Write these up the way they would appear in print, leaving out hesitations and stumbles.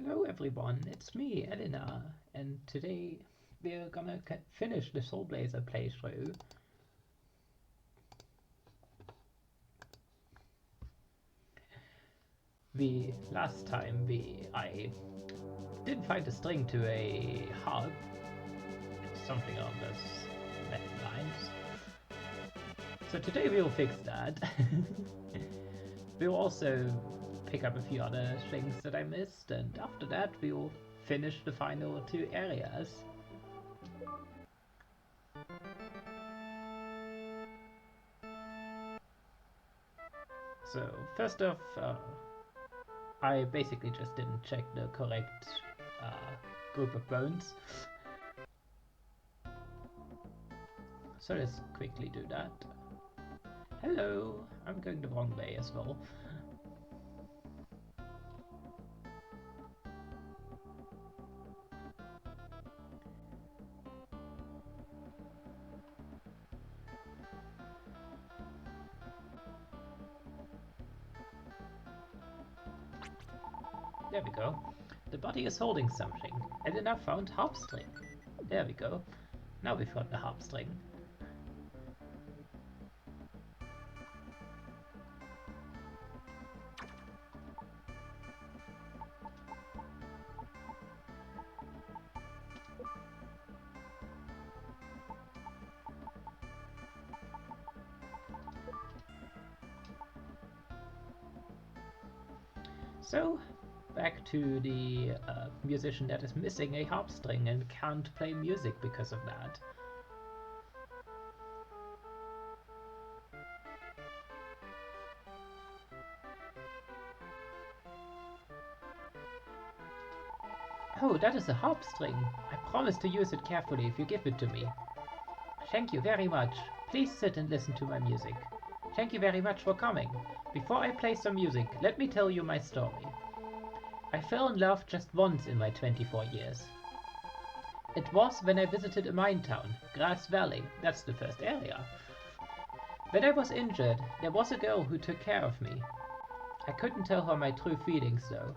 Hello everyone, it's me, Elena, and today we're gonna finish the Soul Blazer playthrough. Last time I did find a string to a harp, something along those lines. So today we'll fix that. We'll also pick up a few other strings that I missed, and after that we'll finish the final two areas. So first off, I basically just didn't check the correct group of bones. So let's quickly do that. Hello, I'm going the wrong way as well. There we go. The body is holding something. Elena found harp string. There we go. Now we've got the harp string. So, back to the musician that is missing a harp string and can't play music because of that. Oh, that is a harp string. I promise to use it carefully if you give it to me. Thank you very much. Please sit and listen to my music. Thank you very much for coming. Before I play some music, let me tell you my story. I fell in love just once in my 24 years. It was when I visited a mine town, Grass Valley, that's the first area. When I was injured, there was a girl who took care of me. I couldn't tell her my true feelings though.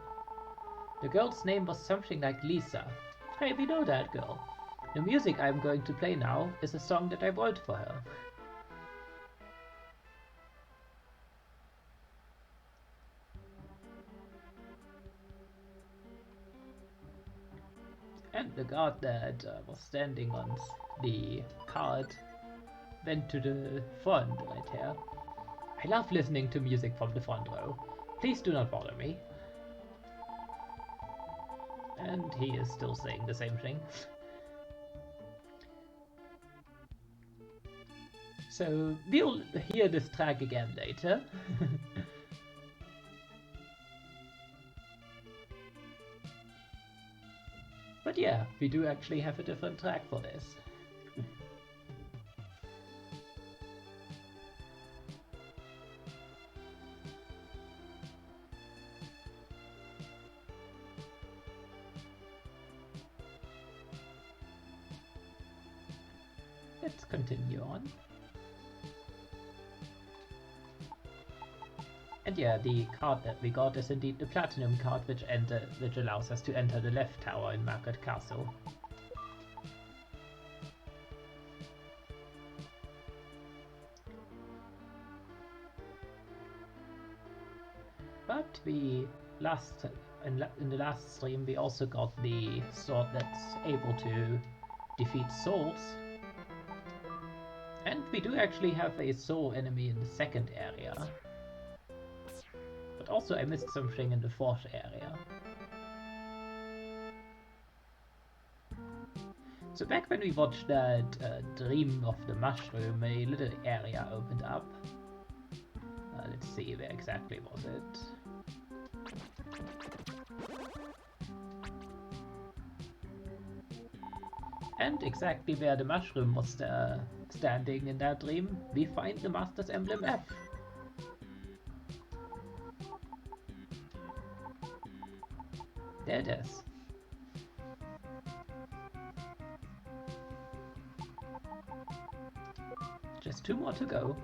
The girl's name was something like Lisa. Hey, we know that girl. The music I'm going to play now is a song that I wrote for her. And the guard that was standing on the cart went to the front right here. I love listening to music from the front row. Please do not bother me. And he is still saying the same thing. So we'll hear this track again later. But yeah, we do actually have a different track for this. Let's continue on. And yeah, the card that we got is indeed the Platinum card, which allows us to enter the left tower in Market Castle. But in the last stream we also got the sword that's able to defeat souls. And we do actually have a soul enemy in the second area. But also I missed something in the fourth area. So back when we watched that Dream of the Mushroom, a little area opened up. Let's see, where exactly was it? And exactly where the mushroom was standing in that dream, we find the Master's Emblem F. There it is. Just 2 more to go.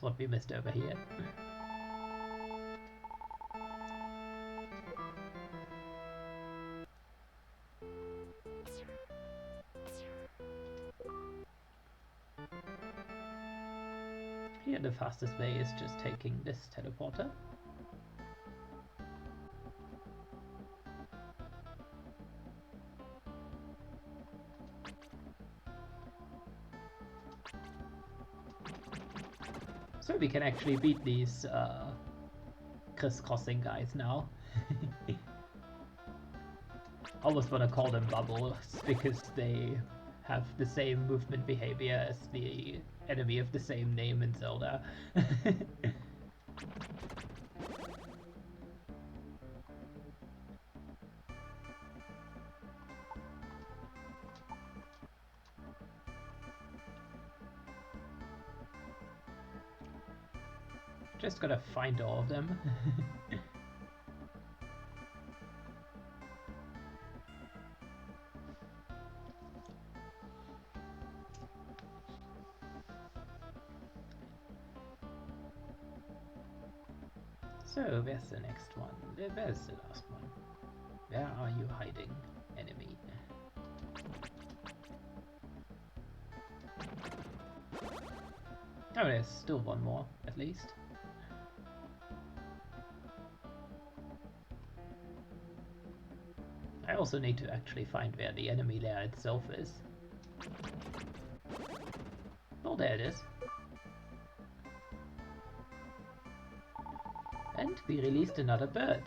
That's what we missed over here. Here the fastest way is just taking this teleporter. So we can actually beat these crisscrossing guys now. Almost want to call them bubbles because they have the same movement behavior as the enemy of the same name in Zelda. Just gotta find all of them. So, where's the next one? Where's the last one? Where are you hiding, enemy? Oh, there's still one more, at least. I also need to actually find where the enemy lair itself is. Oh, there it is. And we released another bird.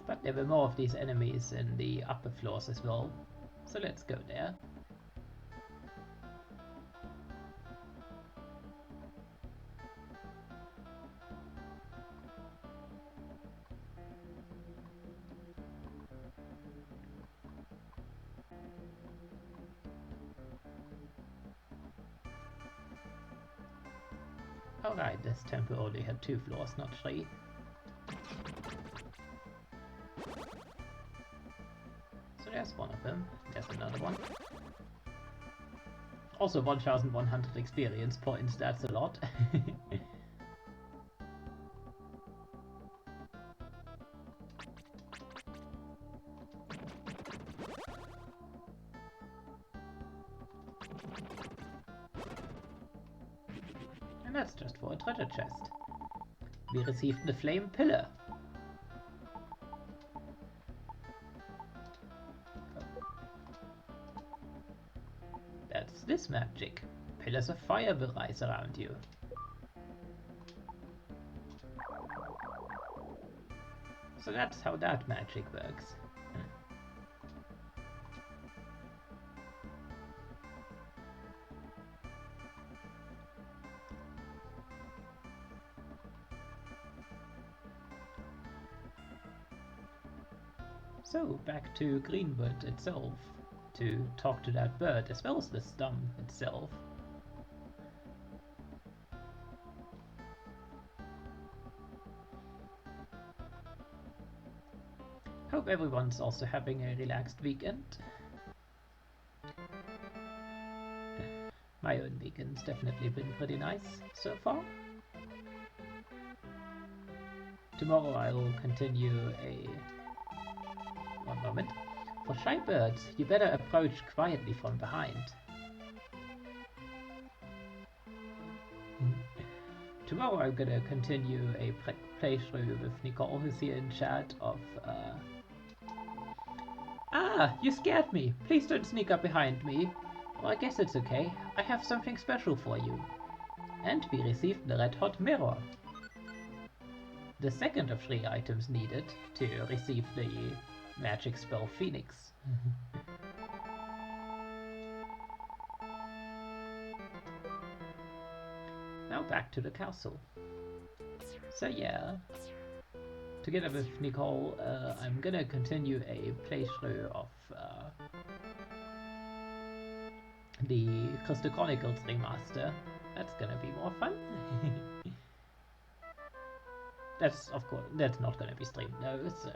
But there were more of these enemies in the upper floors as well, so let's go there. Alright, this temple only had 2 floors, not 3. So there's one of them, there's another one. Also 1100 experience points, that's a lot. And that's just for a treasure chest. We received the flame pillar. That's this magic. Pillars of fire will rise around you. So that's how that magic works. So back to Greenwood itself to talk to that bird as well as the stump itself. Hope everyone's also having a relaxed weekend. My own weekend's definitely been pretty nice so far. Tomorrow I'll continue a... One moment. For shy birds, you better approach quietly from behind. Tomorrow I'm gonna continue a playthrough with Nicole, who's here in chat, of Ah! You scared me! Please don't sneak up behind me. Well, I guess it's okay. I have something special for you. And we received the red hot mirror. The second of 3 items needed to receive the magic spell Phoenix. Now back to the castle. So yeah, together with Nicole, I'm gonna continue a playthrough of the Crystal Chronicles remaster. That's gonna be more fun. That's, of course, that's not gonna be streamed, no, so...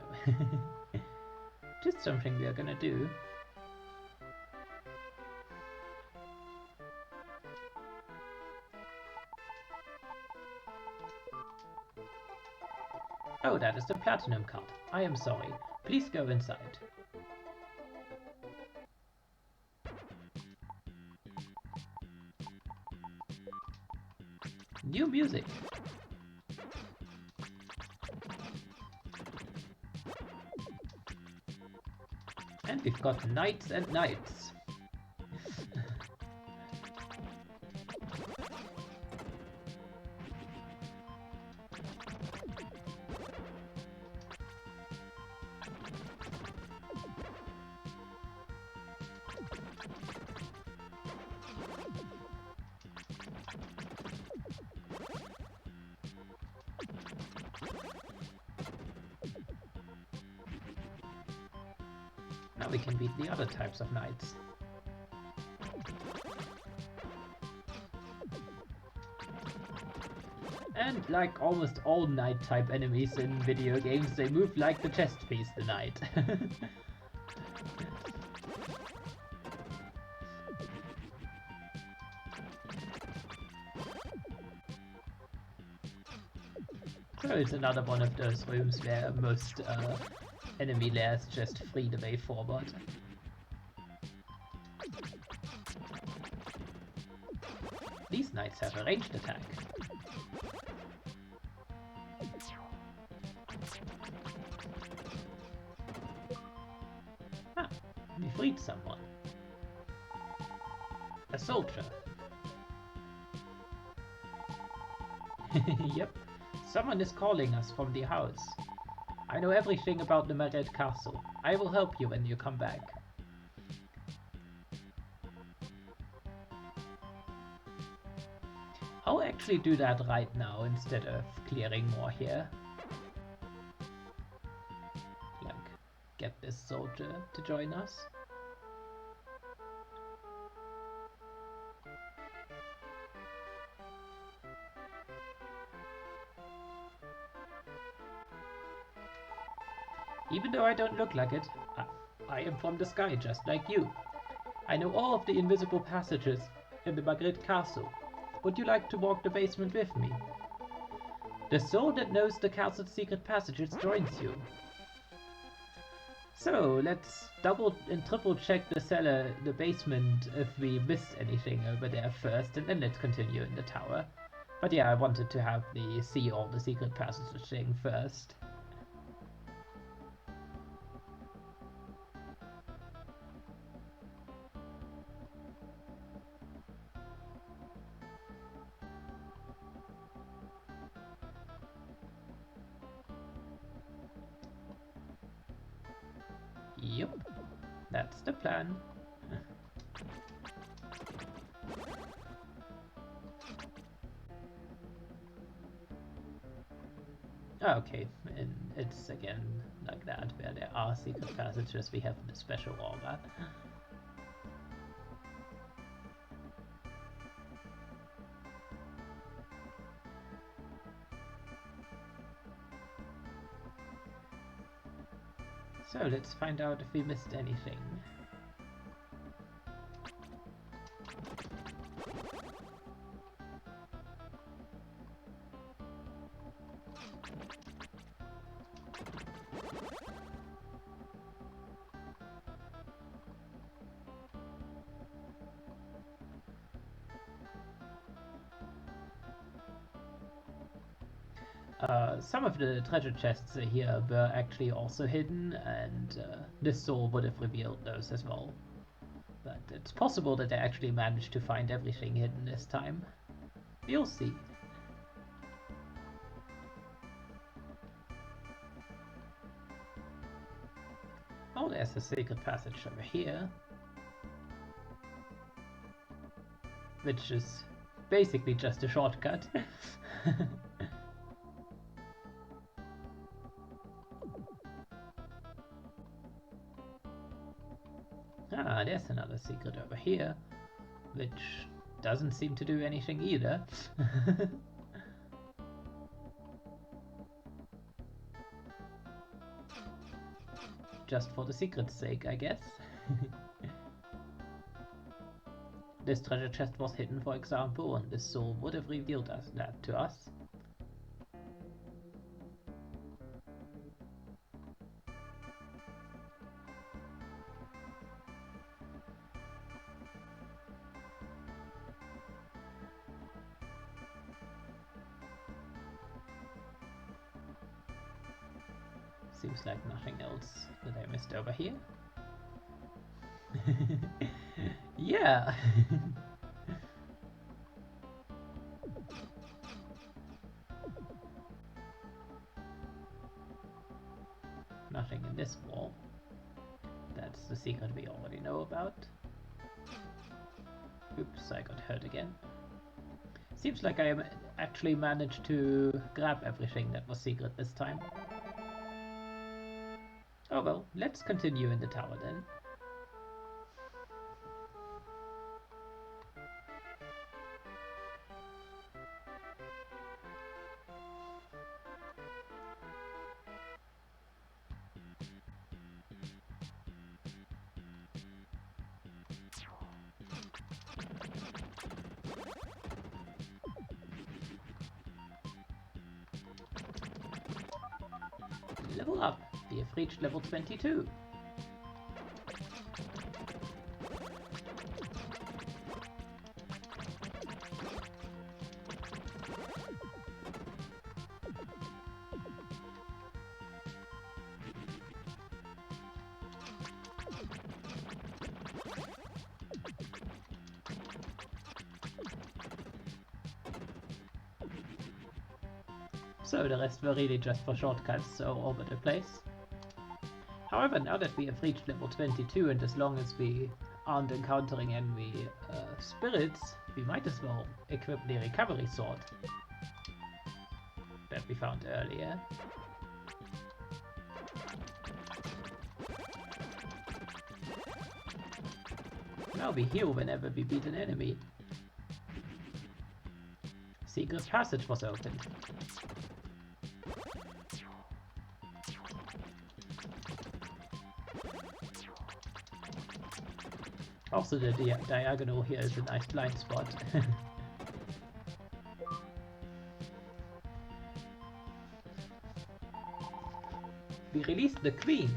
just something we are gonna do. Oh, that is the Platinum card. I am sorry. Please go inside. New music. And we've got knights and knights. Now we can beat the other types of knights. And like almost all knight-type enemies in video games, they move like the chest piece the knight. So it's another one of those rooms where most enemy lairs just free the way forward. These knights have a ranged attack. Ah, we freed someone. A soldier. Yep, someone is calling us from the house. I know everything about the Maret Castle. I will help you when you come back. I'll actually do that right now instead of clearing more here. Like, get this soldier to join us. Even though I don't look like it, I am from the sky just like you. I know all of the invisible passages in the Maret Castle. Would you like to walk the basement with me? The soul that knows the castle's secret passages joins you. So, let's double and triple check the cellar, the basement, if we missed anything over there first, and then let's continue in the tower. But yeah, I wanted to have the see all the secret passages thing first. Yep, that's the plan. Okay, and it's again like that, where there are secret passages, we have the special aura. So let's find out if we missed anything. Some of the treasure chests here were actually also hidden, and this soul would have revealed those as well. But it's possible that I actually managed to find everything hidden this time. We'll see. Oh, there's a secret passage over here. Which is basically just a shortcut. Ah, there's another secret over here. which doesn't seem to do anything either. Just for the secret's sake, I guess. This treasure chest was hidden, for example, and this soul would have revealed that to us. Seems like nothing else that I missed over here. Yeah. Nothing in this wall. That's the secret we already know about. Oops, I got hurt again. Seems like I actually managed to grab everything that was secret this time. Oh well, let's continue in the tower then. Level up! We have reached level 22. So the rest were really just for shortcuts all over the place. However, now that we have reached level 22, and as long as we aren't encountering enemy spirits, we might as well equip the recovery sword that we found earlier. Now we heal whenever we beat an enemy. Secret passage was opened. Also, the diagonal here is a nice blind spot. We released the queen.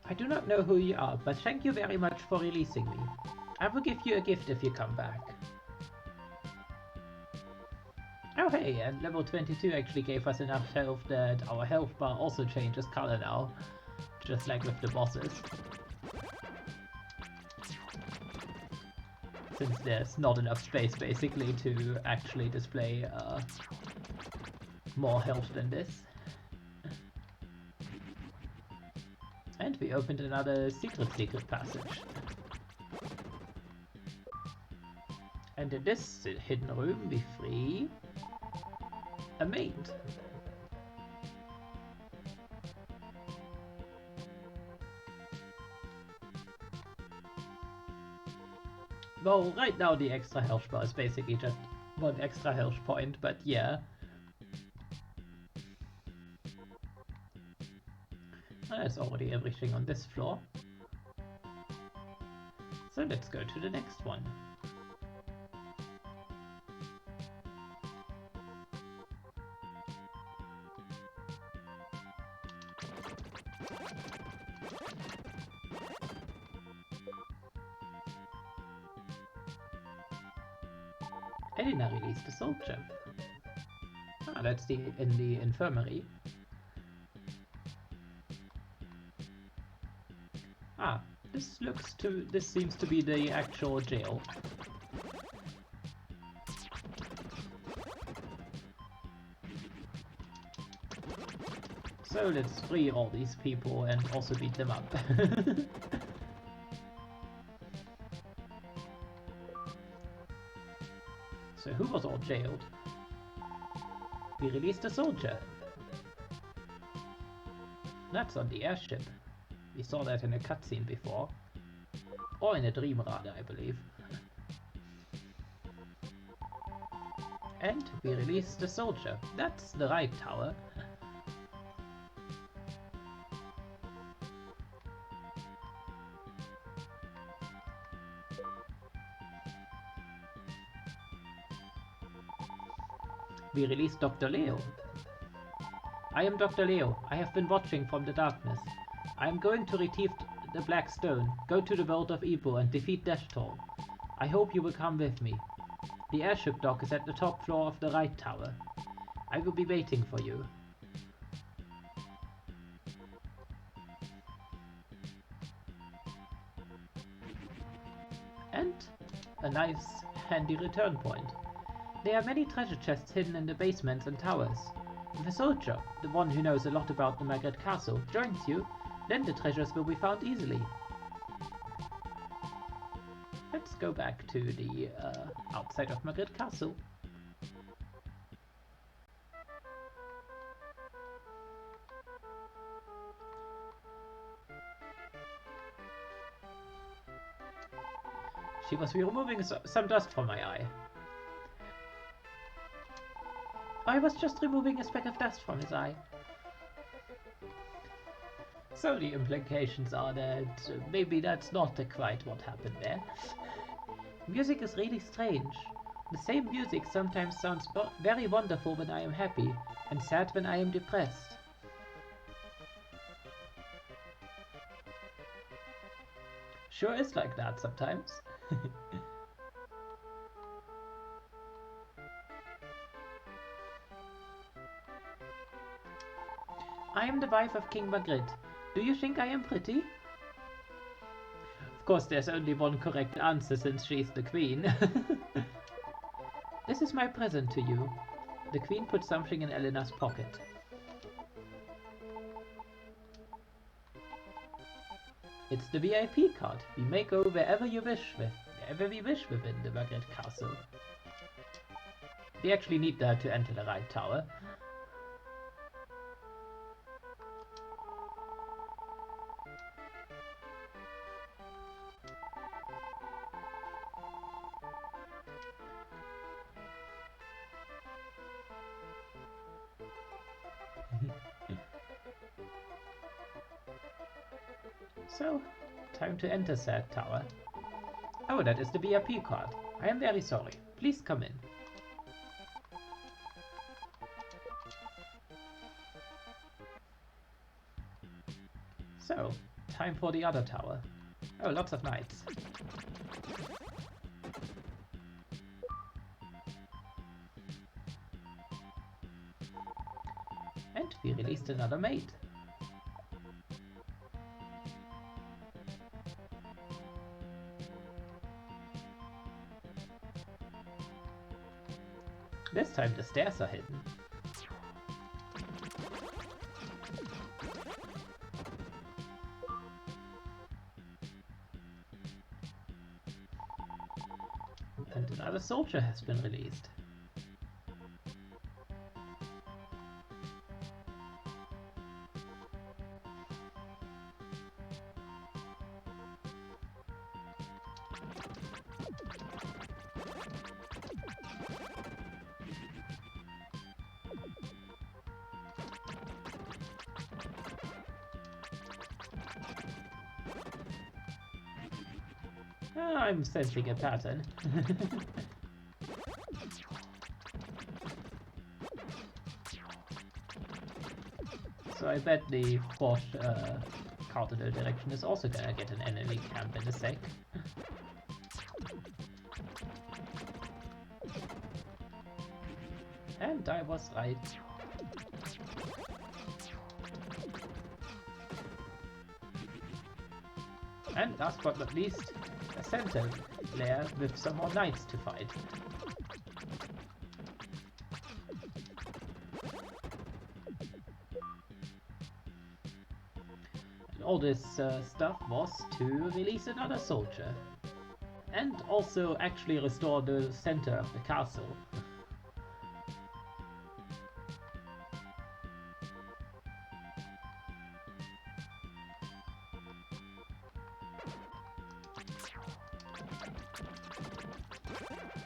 I do not know who you are, but thank you very much for releasing me. I will give you a gift if you come back. Oh hey, and level 22 actually gave us enough health that our health bar also changes color now, just like with the bosses. Since there's not enough space basically to actually display more health than this. And we opened another secret passage. And in this hidden room we free a maid. Well, right now the extra health bar is basically just one extra health point, but yeah. That's already everything on this floor. So let's go to the next one. Elena released a soul gem. Ah, that's in the infirmary. Ah, this seems to be the actual jail. So So let's free all these people and also beat them up. So who was all jailed? We released a soldier. That's on the airship. We saw that in a cutscene before. Or in a dream rather, I believe. And we released a soldier. That's the right tower. We released Dr. Leo. I am Dr. Leo. I have been watching from the darkness. I am going to retrieve the Black Stone, go to the world of evil and defeat Dashtor. I hope you will come with me. The airship dock is at the top floor of the right tower. I will be waiting for you. And a nice, handy return point. There are many treasure chests hidden in the basements and towers. If a soldier, the one who knows a lot about the Magret Castle, joins you, then the treasures will be found easily. Let's go back to the outside of Magret Castle. She was removing some dust from my eye. I was just removing a speck of dust from his eye. So the implications are that maybe that's not quite what happened there. Music is really strange. The same music sometimes sounds very wonderful when I am happy, and sad when I am depressed. Sure is like that sometimes. I am the wife of King Magritte. Do you think I am pretty? Of course, there's only one correct answer since she's the queen. This is my present to you. The queen put something in Elena's pocket. It's the VIP card. We may go wherever we wish within the Magret Castle. We actually need that to enter the right tower. So, time to enter said tower. Oh, that is the VIP card. I am very sorry. Please come in. So, time for the other tower. Oh, lots of knights. And we released another mate. This time the stairs are hidden. And another soldier has been released. I'm sensing a pattern. So I bet the fourth cardinal direction is also gonna get an enemy camp in a sec. And I was right. And last but not least, a center layer with some more knights to fight. all this stuff was to release another soldier. And also actually restore the center of the castle.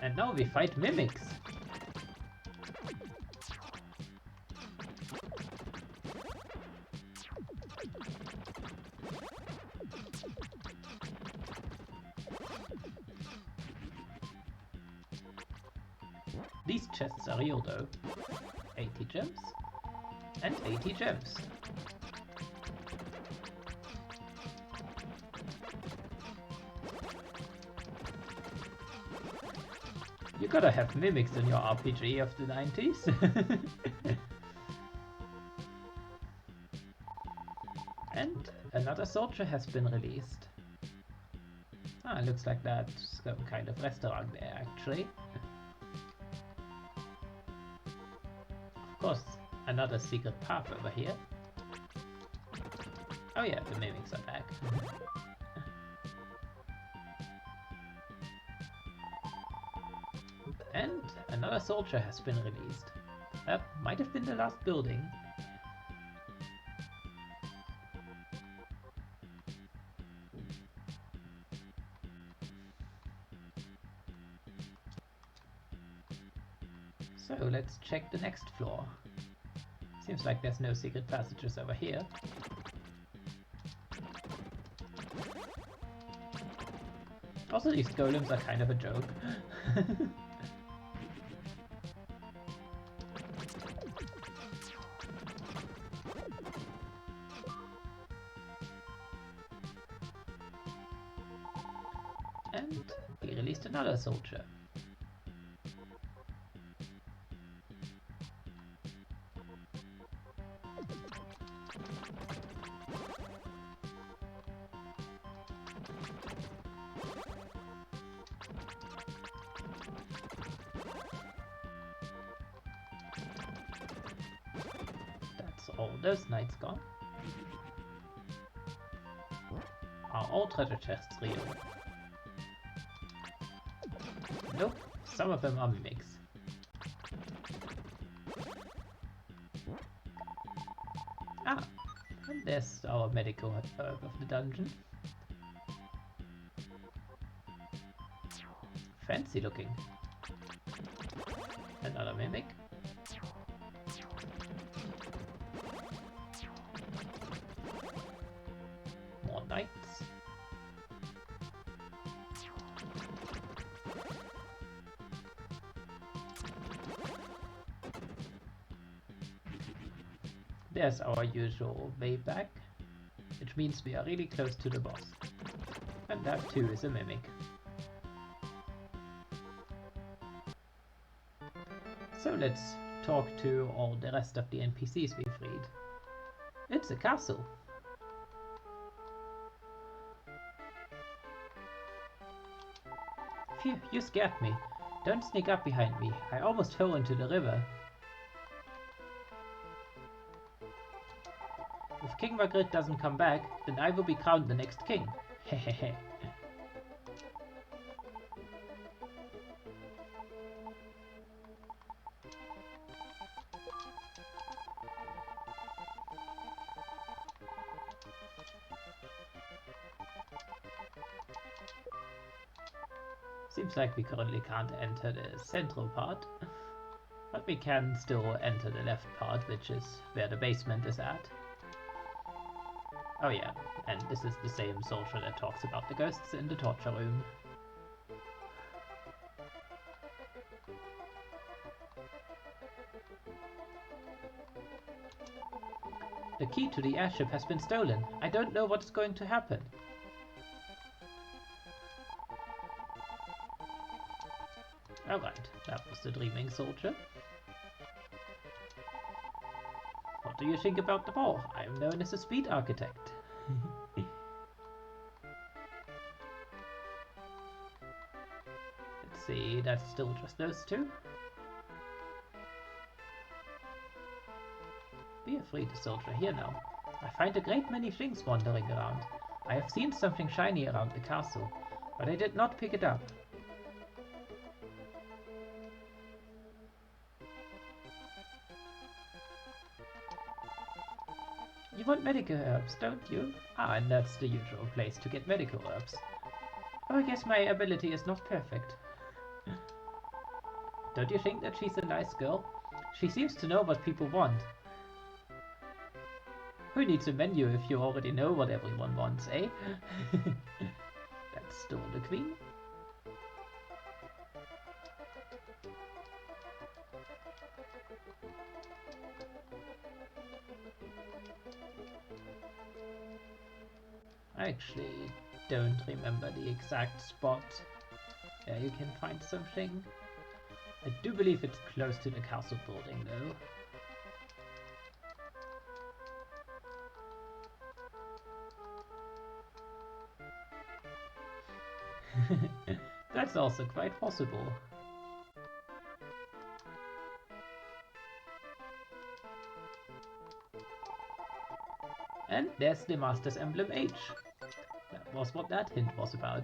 And now we fight mimics. These chests are real though. 80 gems and 80 gems. You gotta have mimics in your RPG of the 90s. And another soldier has been released. Ah, looks like that's some kind of restaurant there actually. Of course, another secret path over here. Oh yeah, the mimics are back. And another soldier has been released. That might have been the last building. So let's check the next floor. Seems like there's no secret passages over here. Also, these golems are kind of a joke. And we released another soldier. That's all those knights gone. Are all treasure chests real? Nope, some of them are mimics. Ah, and there's our medical herb of the dungeon. Fancy looking. Another mimic. More knights. There's our usual way back, which means we are really close to the boss. And that too is a mimic. So let's talk to all the rest of the NPCs we freed. It's a castle. Phew, you scared me. Don't sneak up behind me. I almost fell into the river. If King Magritte doesn't come back, then I will be crowned the next king. Hehehe. Seems like we currently can't enter the central part, but we can still enter the left part, which is where the basement is at. Oh yeah, and this is the same soldier that talks about the ghosts in the torture room. The key to the airship has been stolen. I don't know what's going to happen. Alright, that was the dreaming soldier. What do you think about the war? I am known as a speed architect. Let's see, that's still just those two. We have freed the soldier here now. I find a great many things wandering around. I have seen something shiny around the castle, but I did not pick it up. You want medical herbs, don't you? Ah, and that's the usual place to get medical herbs. Oh, I guess my ability is not perfect. Don't you think that she's a nice girl? She seems to know what people want. Who needs a menu if you already know what everyone wants, eh? That's still the queen. I actually don't remember the exact spot where you can find something. I do believe it's close to the castle building, though. That's also quite possible. And there's the Master's Emblem H. That was what that hint was about.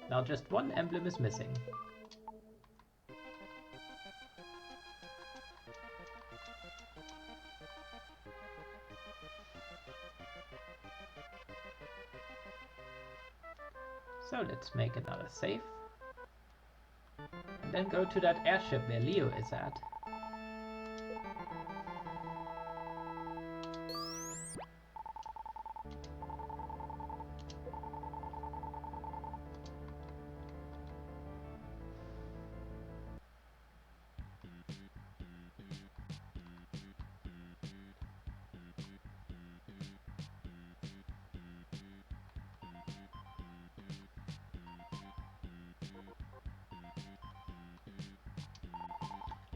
Now just one emblem is missing. So let's make another save. And then go to that airship where Leo is at.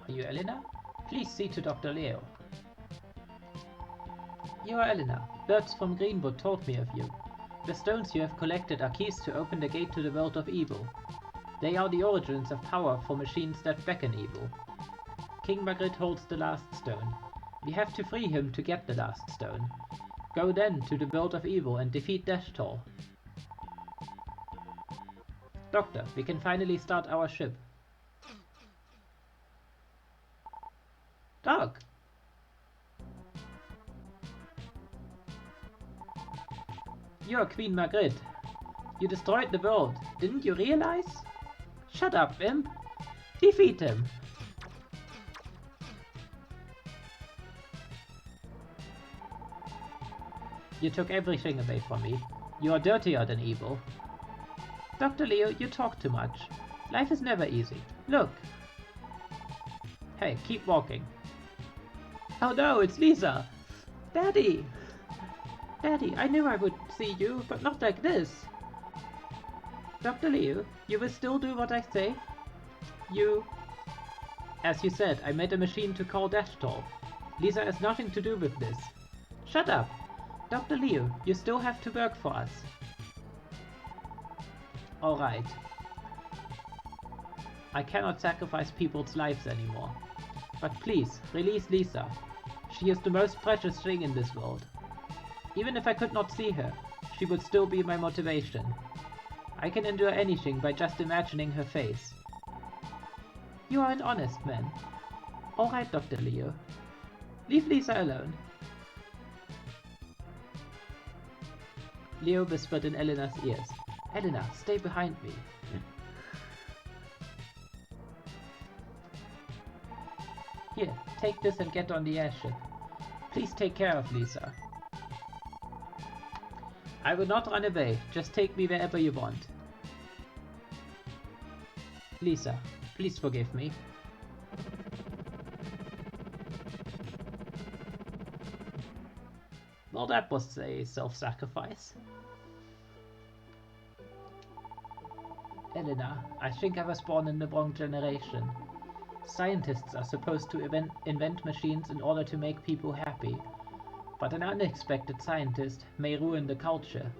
Are you Elena? Please see to Dr. Leo. You are Elena. Birds from Greenwood told me of you. The stones you have collected are keys to open the gate to the world of evil. They are the origins of power for machines that beckon evil. King Magritte holds the last stone. We have to free him to get the last stone. Go then to the world of evil and defeat Dashtor. Doctor, we can finally start our ship. Dog! You're Queen Magritte. You destroyed the world, didn't you realize? Shut up, imp! Defeat him! You took everything away from me. You are dirtier than evil. Dr. Leo, you talk too much. Life is never easy. Look! Hey, keep walking. Oh no, it's Lisa! Daddy! Daddy, I knew I would see you, but not like this. Dr. Leo, you will still do what I say? As you said, I made a machine to call Dashtor. Lisa has nothing to do with this. Shut up! Dr. Leo, you still have to work for us. Alright. I cannot sacrifice people's lives anymore. But please, release Lisa. She is the most precious thing in this world. Even if I could not see her, she would still be my motivation. I can endure anything by just imagining her face. You are an honest man. Alright, Dr. Leo. Leave Lisa alone. Leo whispered in Elena's ears. Elena, stay behind me. Here, take this and get on the airship. Please take care of Lisa. I will not run away, just take me wherever you want. Lisa, please forgive me. Well, that was a self-sacrifice. Elena, I think I was born in the wrong generation. Scientists are supposed to invent machines in order to make people happy, but an unexpected scientist may ruin the culture.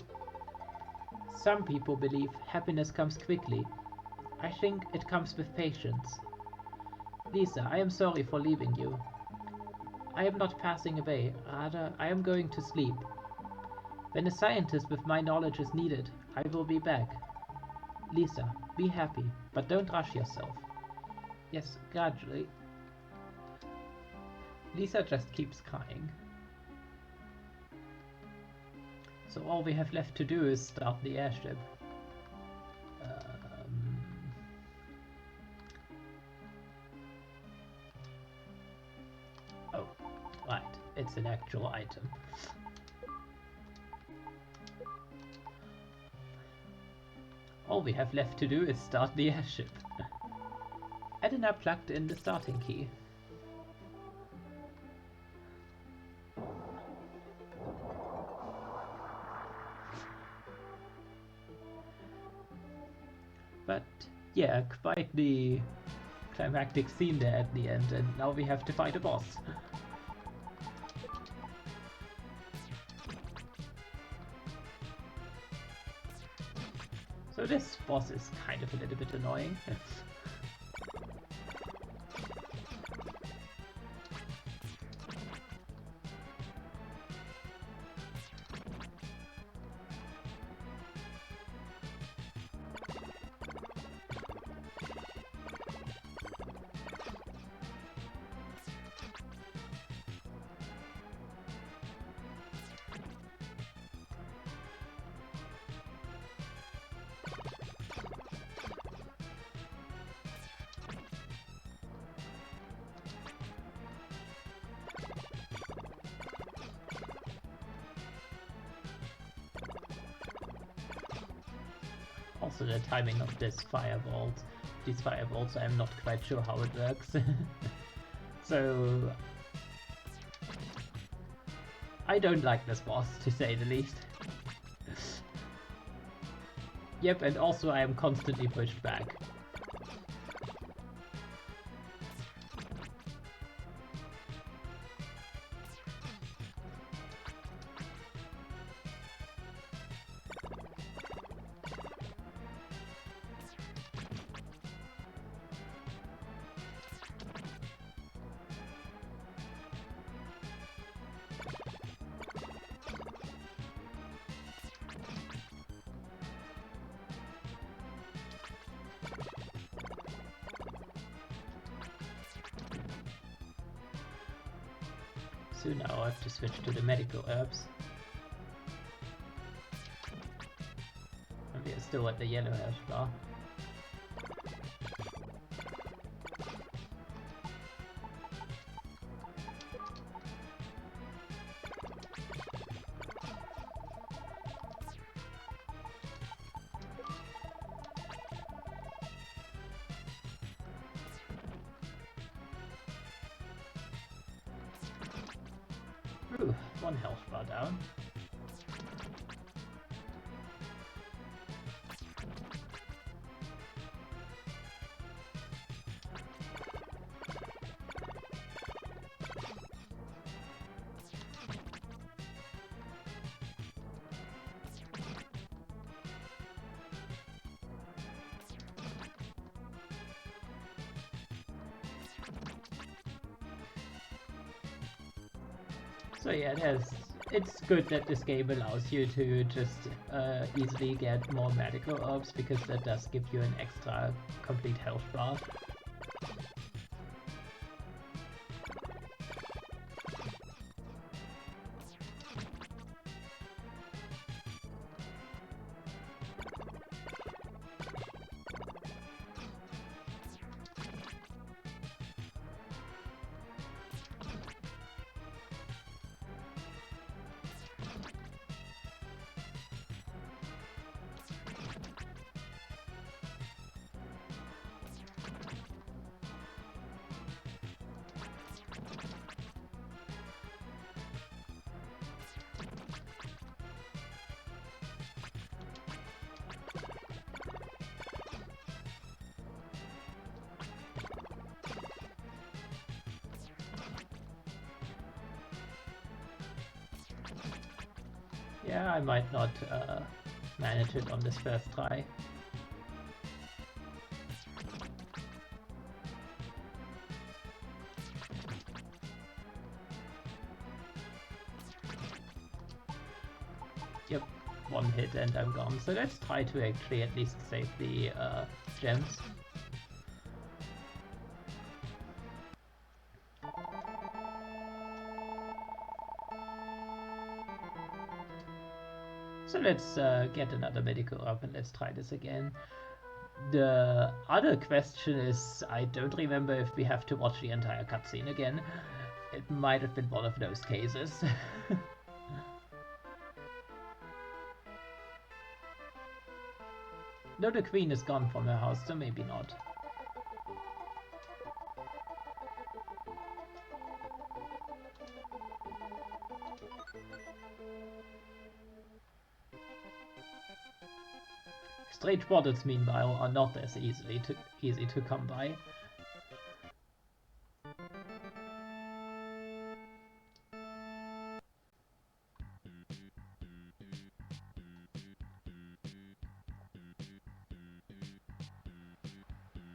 Some people believe happiness comes quickly. I think it comes with patience. Lisa, I am sorry for leaving you. I am not passing away, rather, I am going to sleep. When a scientist with my knowledge is needed, I will be back. Lisa, be happy, but don't rush yourself. Yes, gradually. Lisa just keeps crying. So all we have left to do is start the airship. Oh, right, it's an actual item. All we have left to do is start the airship. Edina plugged in the starting key. But yeah, quite the climactic scene there at the end, and now we have to fight a boss. So this boss is kind of a little bit annoying. Also the timing of these firebolts, I'm not quite sure how it works. So I don't like this boss, to say the least. Yep, and also I am constantly pushed back. So now I have to switch to the medical herbs. And we are still at the yellow health bar. Ooh, one health bar down. So yeah, it's good that this game allows you to just easily get more medical herbs, because that does give you an extra complete health bar. Yeah, I might not manage it on this first try. Yep, one hit and I'm gone. So let's try to actually at least save the gems. So let's get another medical up and let's try this again. The other question is, I don't remember if we have to watch the entire cutscene again. It might have been one of those cases. No, the queen is gone from her house, so maybe not. Strange bottles, meanwhile, are not as easy to come by.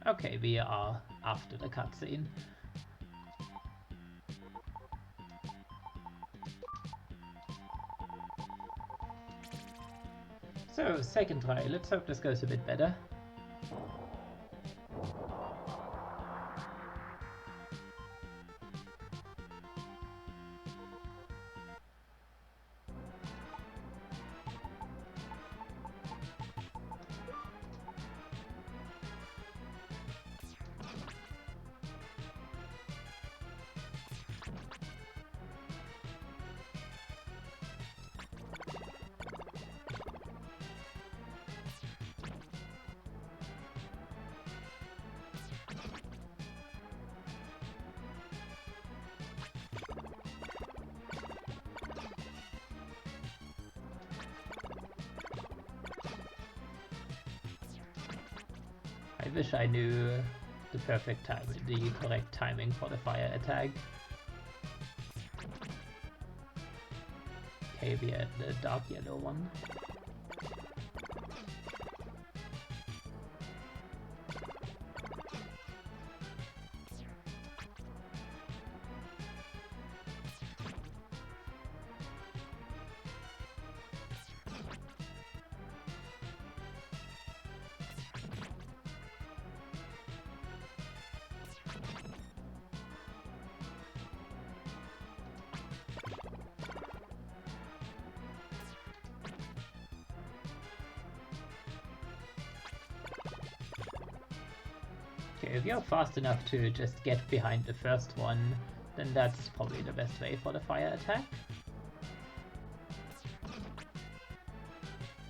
Okay, we are after the cutscene. So, second try. Let's hope this goes a bit better. I wish I knew the perfect time, the correct timing for the fire attack. Okay, we had the dark yellow one. Okay, if you're fast enough to just get behind the first one, then that's probably the best way for the fire attack.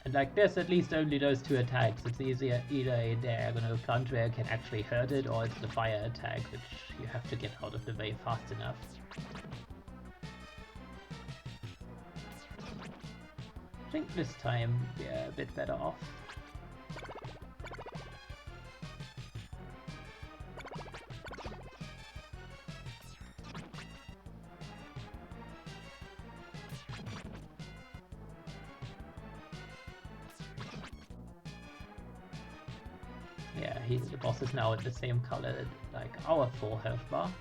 And like, there's at least only those two attacks. It's easier either a diagonal plunge where you can actually hurt it, or it's the fire attack, which you have to get out of the way fast enough. I think this time we're a bit better off. Yeah, the boss is now at the same color like our full health bar.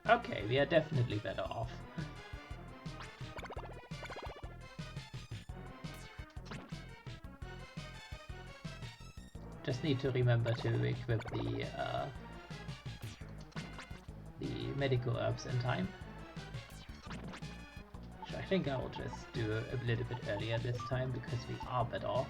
Okay, we are definitely better off. Just need to remember to equip the medical herbs in time. Which I think I'll just do a little bit earlier this time because we are better off.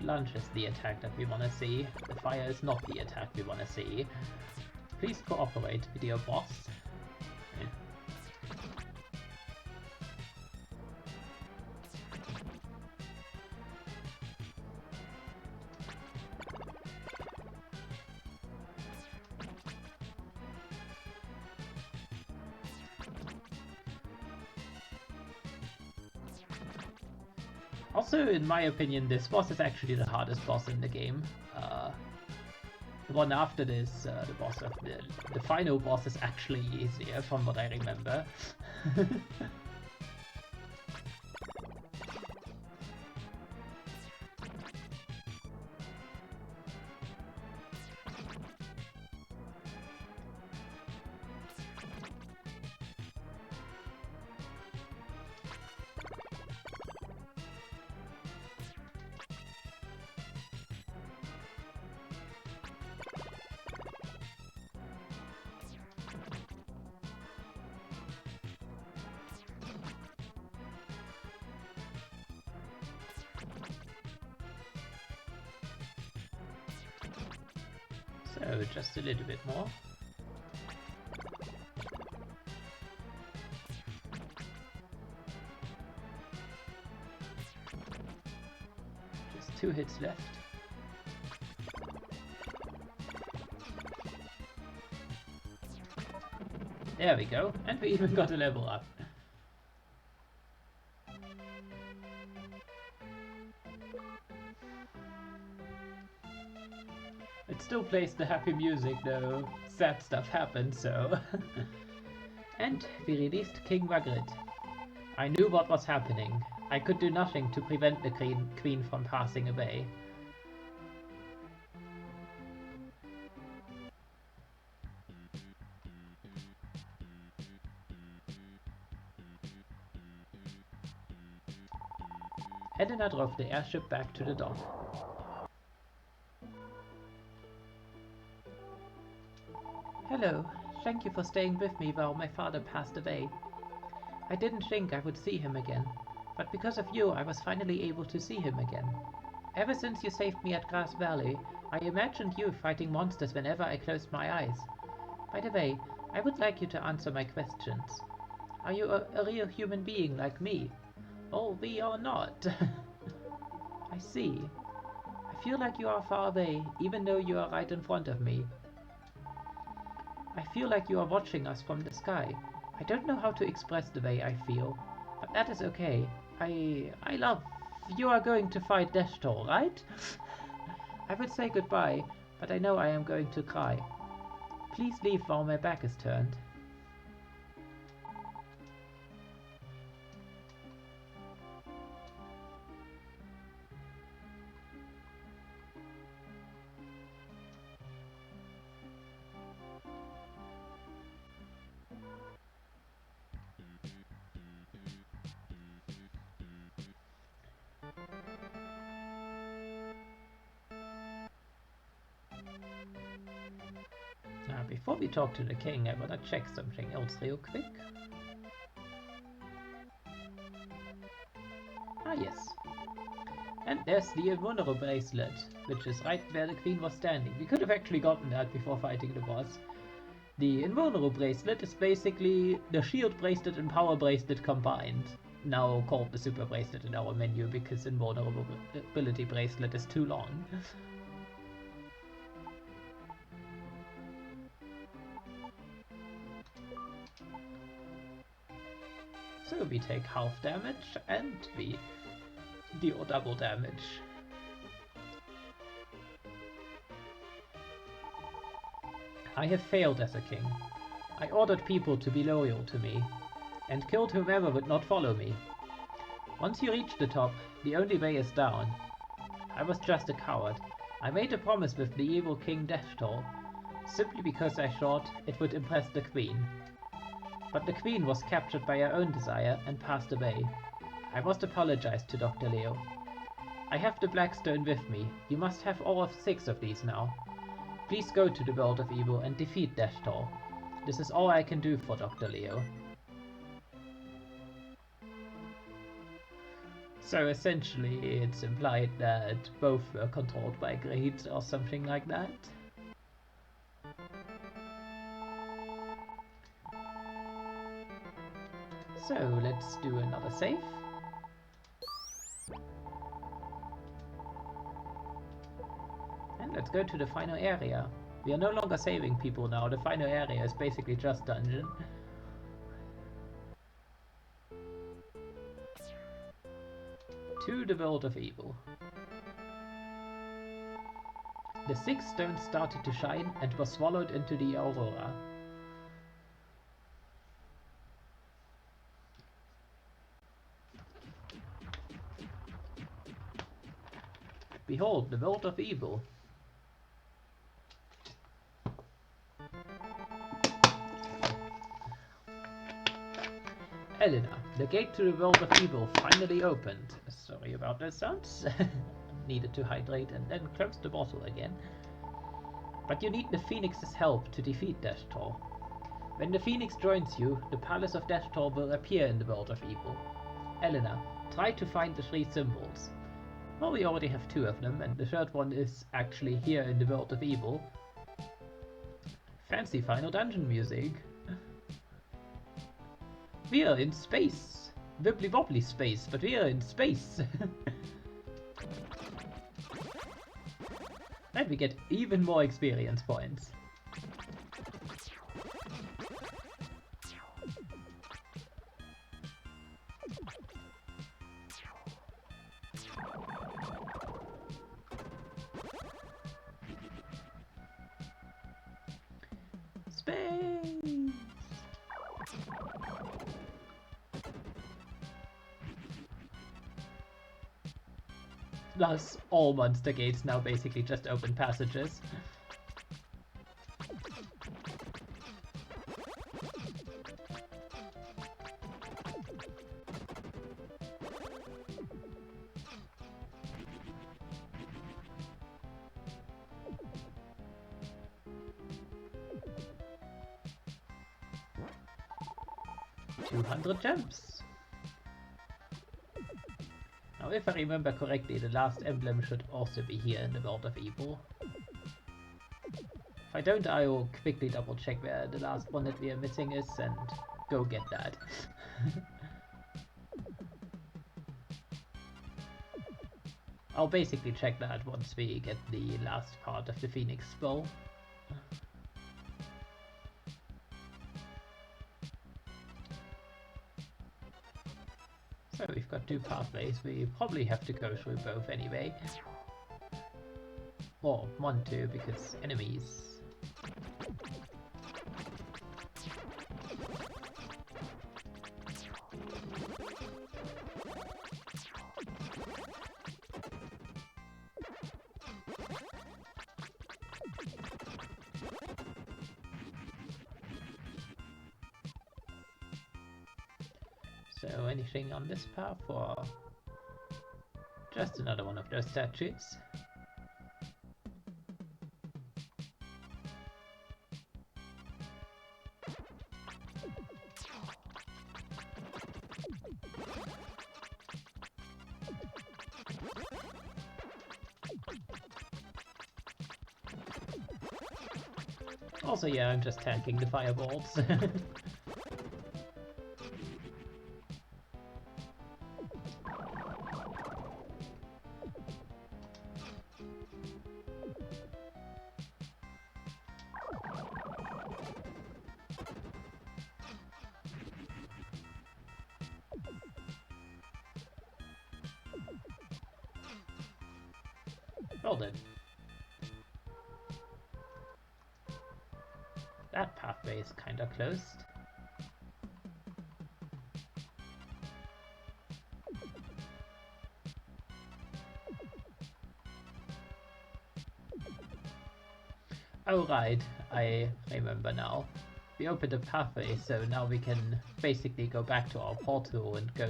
The lunge is the attack that we want to see. The fire is not the attack we want to see. Please cooperate, video boss. Yeah. Also, in my opinion, this boss is actually the hardest boss in the game. The one after this, the boss of the final boss is actually easier, from what I remember. So, just a little bit more. Just 2 hits left. There we go, and we even got a level up. It still plays the happy music, though sad stuff happened, so... And we released King Magritte. I knew what was happening. I could do nothing to prevent the queen from passing away. Helena drove the airship back to the dock. Hello, thank you for staying with me while my father passed away. I didn't think I would see him again, but because of you I was finally able to see him again. Ever since you saved me at Grass Valley, I imagined you fighting monsters whenever I closed my eyes. By the way, I would like you to answer my questions. Are you a real human being like me? Oh, we are not. I see. I feel like you are far away, even though you are right in front of me. I feel like you are watching us from the sky. I don't know how to express the way I feel, but that is okay. I love... You are going to fight Deshtor, right? I would say goodbye, but I know I am going to cry. Please leave while my back is turned. Now, before we talk to the king, I wanna check something else real quick. Ah, yes. And there's the Invulnerable bracelet, which is right where the queen was standing. We could have actually gotten that before fighting the boss. The Invulnerable bracelet is basically the shield bracelet and power bracelet combined. Now called the super bracelet in our menu because invulnerability bracelet is too long. So we take half damage and we deal double damage. I have failed as a king. I ordered people to be loyal to me, and killed whomever would not follow me. Once you reach the top, the only way is down. I was just a coward. I made a promise with the evil King Deshtor, simply because I thought it would impress the queen. But the queen was captured by her own desire and passed away. I must apologize to Dr. Leo. I have the Blackstone with me. You must have all 6 of these now. Please go to the world of evil and defeat Deshtor. This is all I can do for Dr. Leo. So essentially it's implied that both were controlled by greed or something like that. So let's do another save. And let's go to the final area. We are no longer saving people now, the final area is basically just dungeon. To the world of evil. The sixth stone started to shine and was swallowed into the aurora. Behold, the world of evil. Elena, the gate to the world of evil finally opened. Sorry about those sounds. Needed to hydrate and then close the bottle again. But you need the Phoenix's help to defeat Death Tor. When the Phoenix joins you, the Palace of Death Tor will appear in the world of evil. Elena, try to find the 3 symbols. Well, we already have 2 of them, and the third one is actually here in the world of evil. Fancy final dungeon music. We are in space. Wibbly wobbly space, but we are in space. And we get even more experience points. Space! Thus, all monster gates now basically just open passages. $200 gems. Now, if I remember correctly, the last emblem should also be here in the world of evil. If I don't, I will quickly double check where the last one that we are missing is and go get that. I'll basically check that once we get the last part of the Phoenix Bowl. So we've got 2 pathways, we probably have to go through both anyway. Or 1, 2, because enemies. So anything on this path, or just another one of those statues? Also, yeah, I'm just tanking the fireballs. Well then. That pathway is kinda closed. Oh right, I remember now. We opened a pathway, so now we can basically go back to our portal and go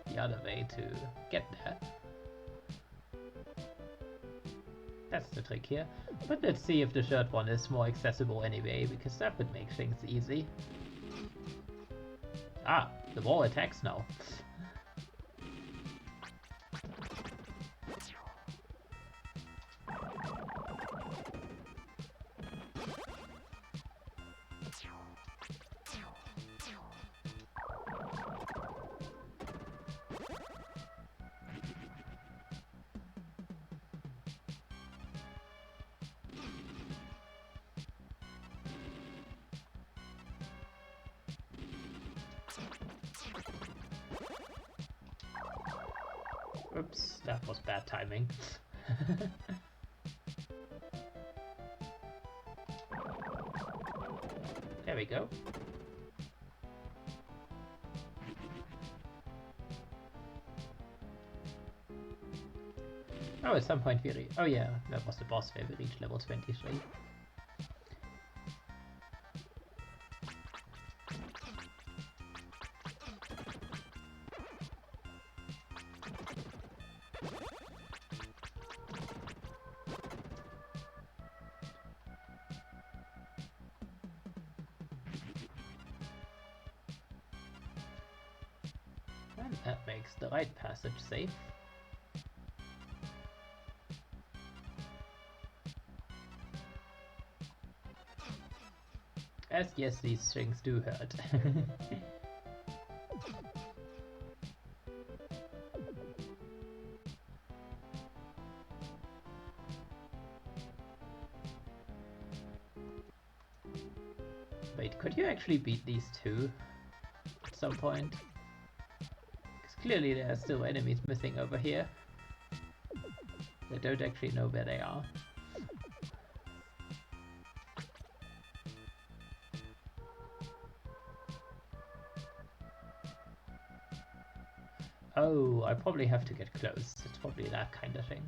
the other way to get there. That's the trick here. But let's see if the third one is more accessible anyway, because that would make things easy. Ah, the wall attacks now. Oops, that was bad timing. There we go. Oh, at some point we oh yeah, that was the boss where we reached level 23. And that makes the right passage safe. As yes, these strings do hurt. Wait, could you actually beat these two at some point? Because clearly there are still enemies missing over here. I don't actually know where they are. Oh, I probably have to get close. It's probably that kind of thing.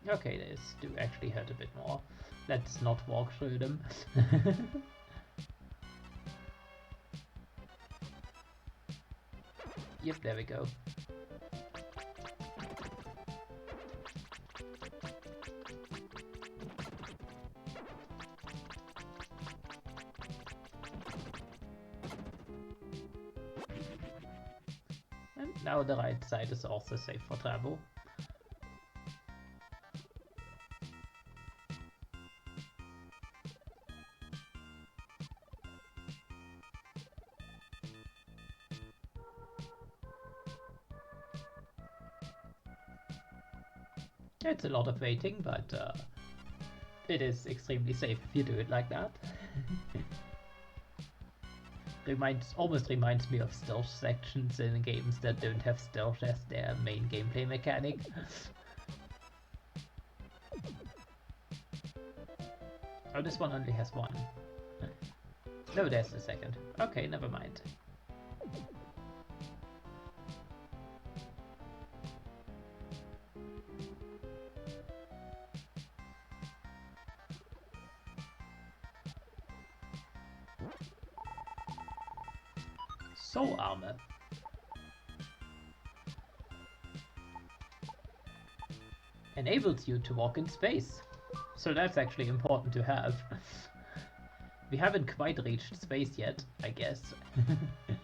Okay, these do actually hurt a bit more. Let's not walk through them. Yep, there we go. And now the right side is also safe for travel. It's a lot of waiting, but it is extremely safe if you do it like that. Almost reminds me of stealth sections in games that don't have stealth as their main gameplay mechanic. Oh, this one only has one. No, there's the second. Okay, never mind. Soul armor. Enables you to walk in space. So that's actually important to have. We haven't quite reached space yet, I guess. I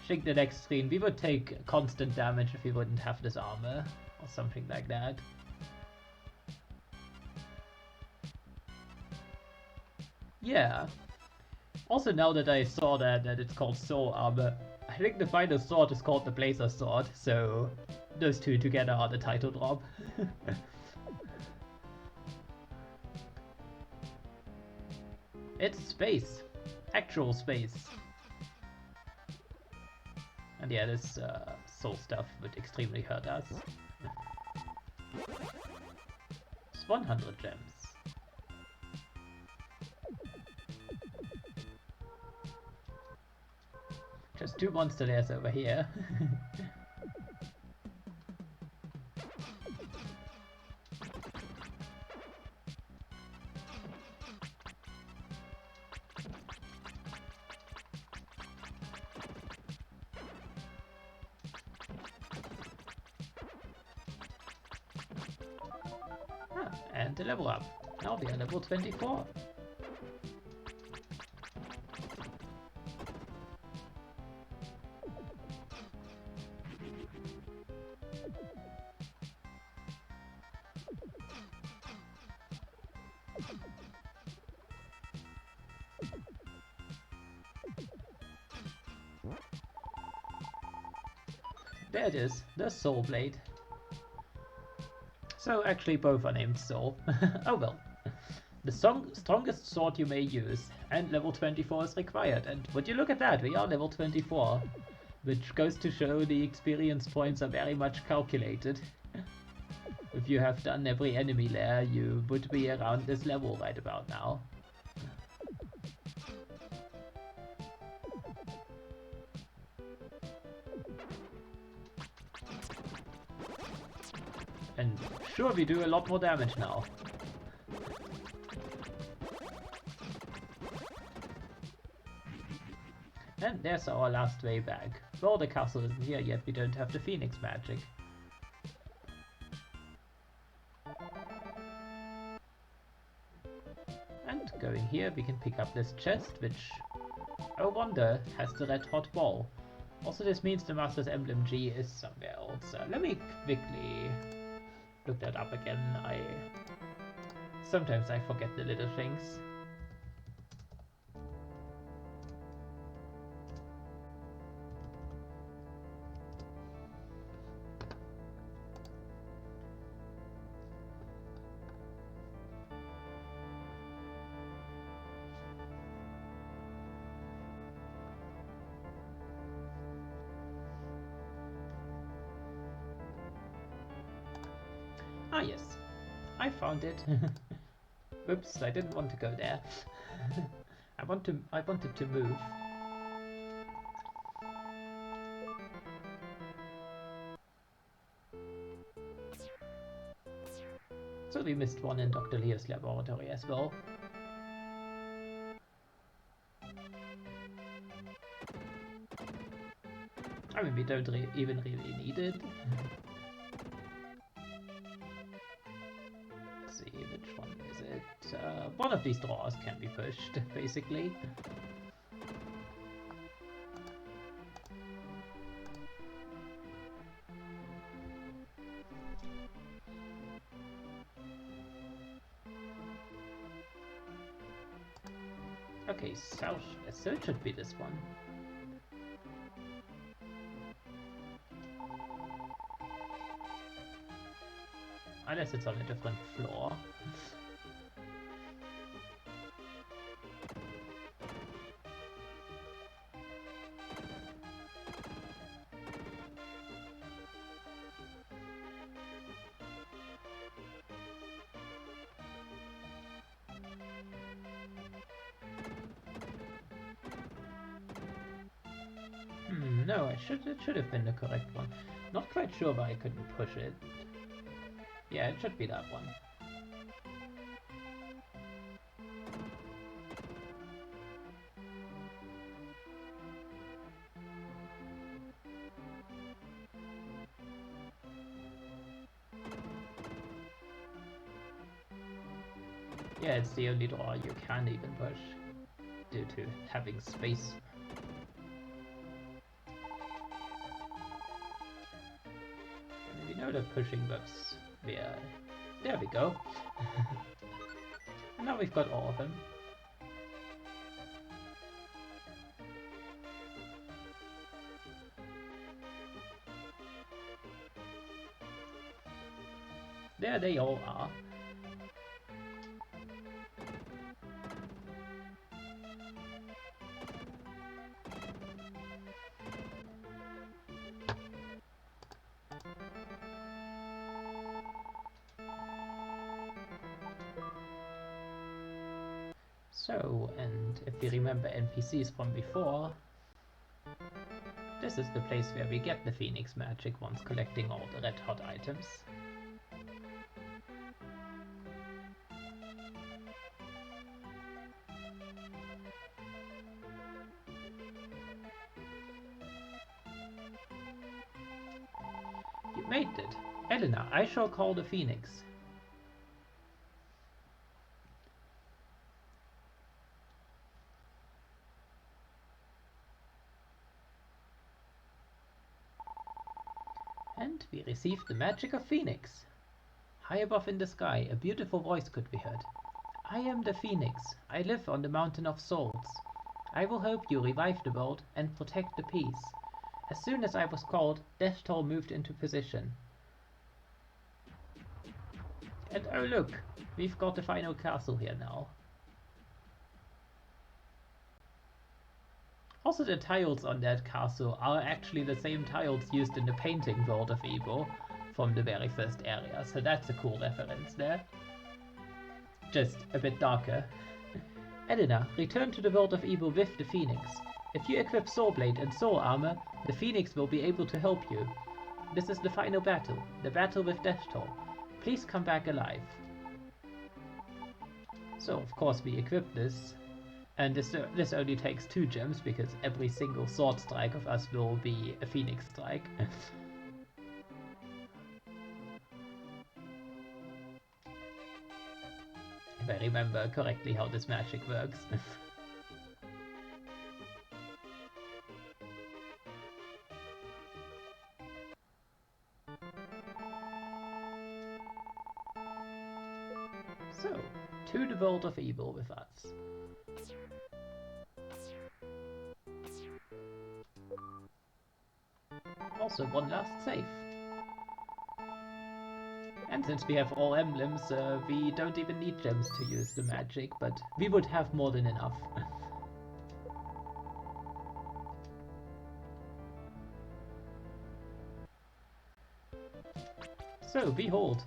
think the next screen we would take constant damage if we wouldn't have this armor, or something like that. Yeah. Also, now that I saw that it's called soul armor, I think the final sword is called the Blazer Sword, so those two together are the title drop. It's space. Actual space. And yeah, this soul stuff would extremely hurt us. It's 100 gems. Just two monster layers over here. And the level up. Now we are level 24. There it is, the Soul Blade. So actually both are named Soul. Oh well. The strongest sword you may use, and level 24 is required. And would you look at that, we are level 24. Which goes to show the experience points are very much calculated. If you have done every enemy lair, you would be around this level right about now. And sure, we do a lot more damage now. And there's our last way back. Well, the castle isn't here yet, we don't have the Phoenix magic. And going here, we can pick up this chest, which, oh wonder, has the red hot ball. Also, this means the Master's Emblem G is somewhere else. Let me quickly look that up again. Sometimes I forget the little things. Ah yes, I found it. Oops, I didn't want to go there. I wanted to move. So we missed one in Dr. Leo's laboratory as well. I mean, we don't even really need it. Let's see, which one is it? One of these drawers can be pushed, basically. Okay, so it should be this one. Unless it's on a different floor. No, it should have been the correct one. Not quite sure why I couldn't push it. Yeah, it should be that one. Yeah, it's the only door you can even push due to having space. And we know that pushing works via... There we go. And now we've got all of them. There they all are. So, and if we remember NPCs from before, this is the place where we get the Phoenix magic once collecting all the red hot items. You made it! Elena, I shall call the Phoenix. And we received the magic of Phoenix. High above in the sky, a beautiful voice could be heard. I am the Phoenix. I live on the Mountain of Souls. I will help you revive the world and protect the peace. As soon as I was called, Death Toll moved into position. And oh look, we've got the final castle here now. Also, the tiles on that castle are actually the same tiles used in the painting World of Evo from the very first area, so that's a cool reference there. Just a bit darker. Elena, return to the World of Evo with the Phoenix. If you equip Soul Blade and Soul Armor, the Phoenix will be able to help you. This is the final battle, the battle with Death Toll. Please come back alive. So, of course, we equip this. And this only takes 2 gems, because every single sword strike of us will be a Phoenix strike. If I remember correctly how this magic works. So, to the World of Evil with us. Also, one last save. And since we have all emblems, we don't even need gems to use the magic, but we would have more than enough. So, behold.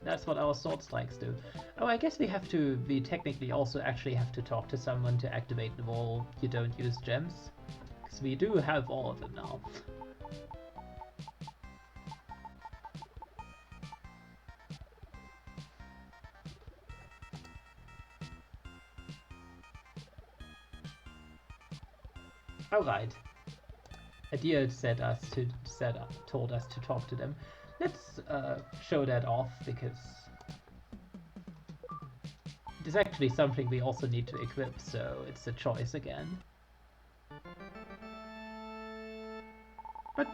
That's what our sword strikes do. Oh, I guess we technically also actually have to talk to someone to activate the wall you don't use gems. Because we do have all of them now. Alright. Adir told us to talk to them. Let's show that off, because it is actually something we also need to equip, so it's a choice again. But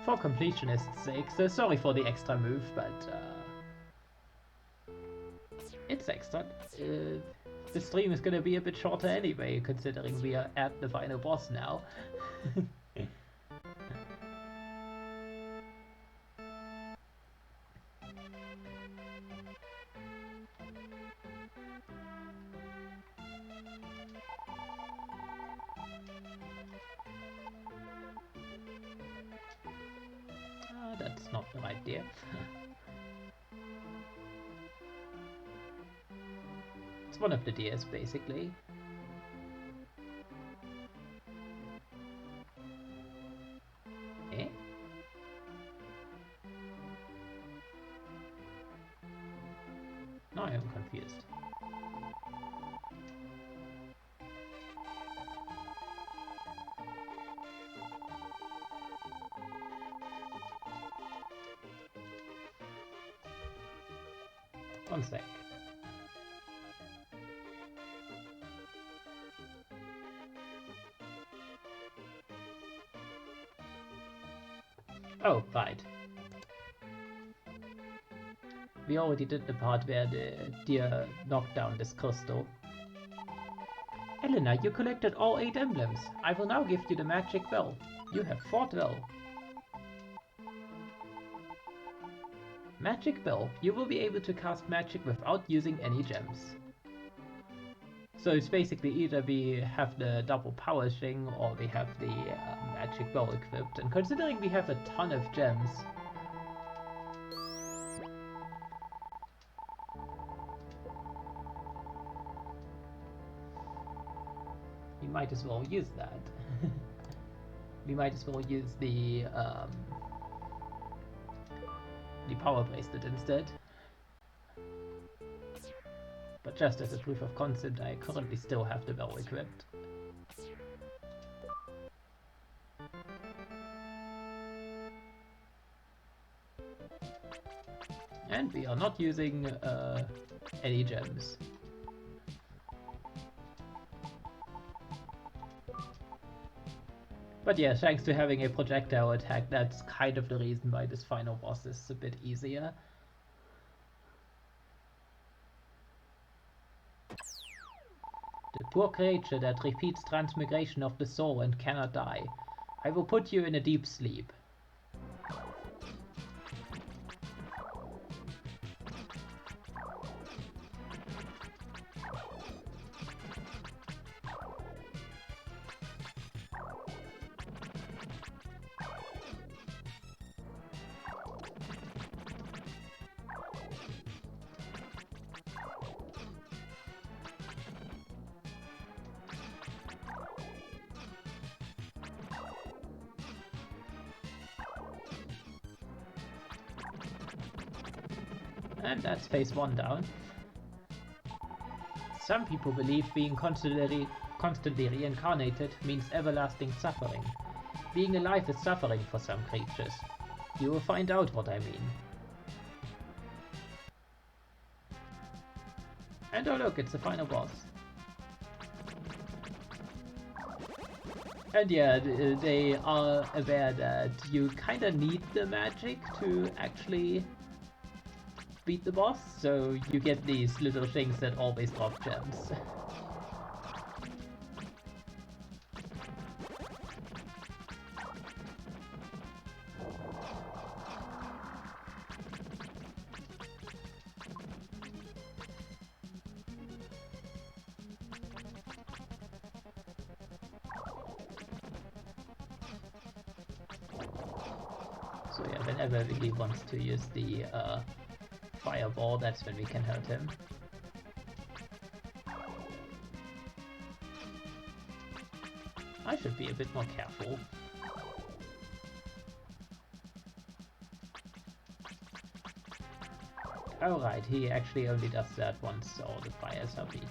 for completionist's sake, so sorry for the extra move, but it's extra. The stream is gonna be a bit shorter anyway, considering we are at the final boss now. That's not the right deer. It's one of the deers, basically. Eh? Now I am confused. One sec. Oh, right. We already did the part where the deer knocked down this crystal. Elena, you collected all 8 emblems. I will now give you the magic bell. You have fought well. Magic bell. You will be able to cast magic without using any gems. So it's basically either we have the double power thing or we have the magic bell equipped. And considering we have a ton of gems, we might as well use that. We might as well use the power bracelet instead. But just as a proof of concept, I currently still have the bell equipped. And we are not using any gems. But yeah, thanks to having a projectile attack, that's kind of the reason why this final boss is a bit easier. The poor creature that repeats transmigration of the soul and cannot die. I will put you in a deep sleep. And that's phase 1 down. Some people believe being constantly reincarnated means everlasting suffering. Being alive is suffering for some creatures. You will find out what I mean. And oh look, it's the final boss. And yeah, they are aware that you kinda need the magic to actually beat the boss, so you get these little things that always drop gems. So yeah, whenever Wiggy wants to use the fireball, that's when we can hurt him. I should be a bit more careful. Oh right, he actually only does that once all the fires are beaten.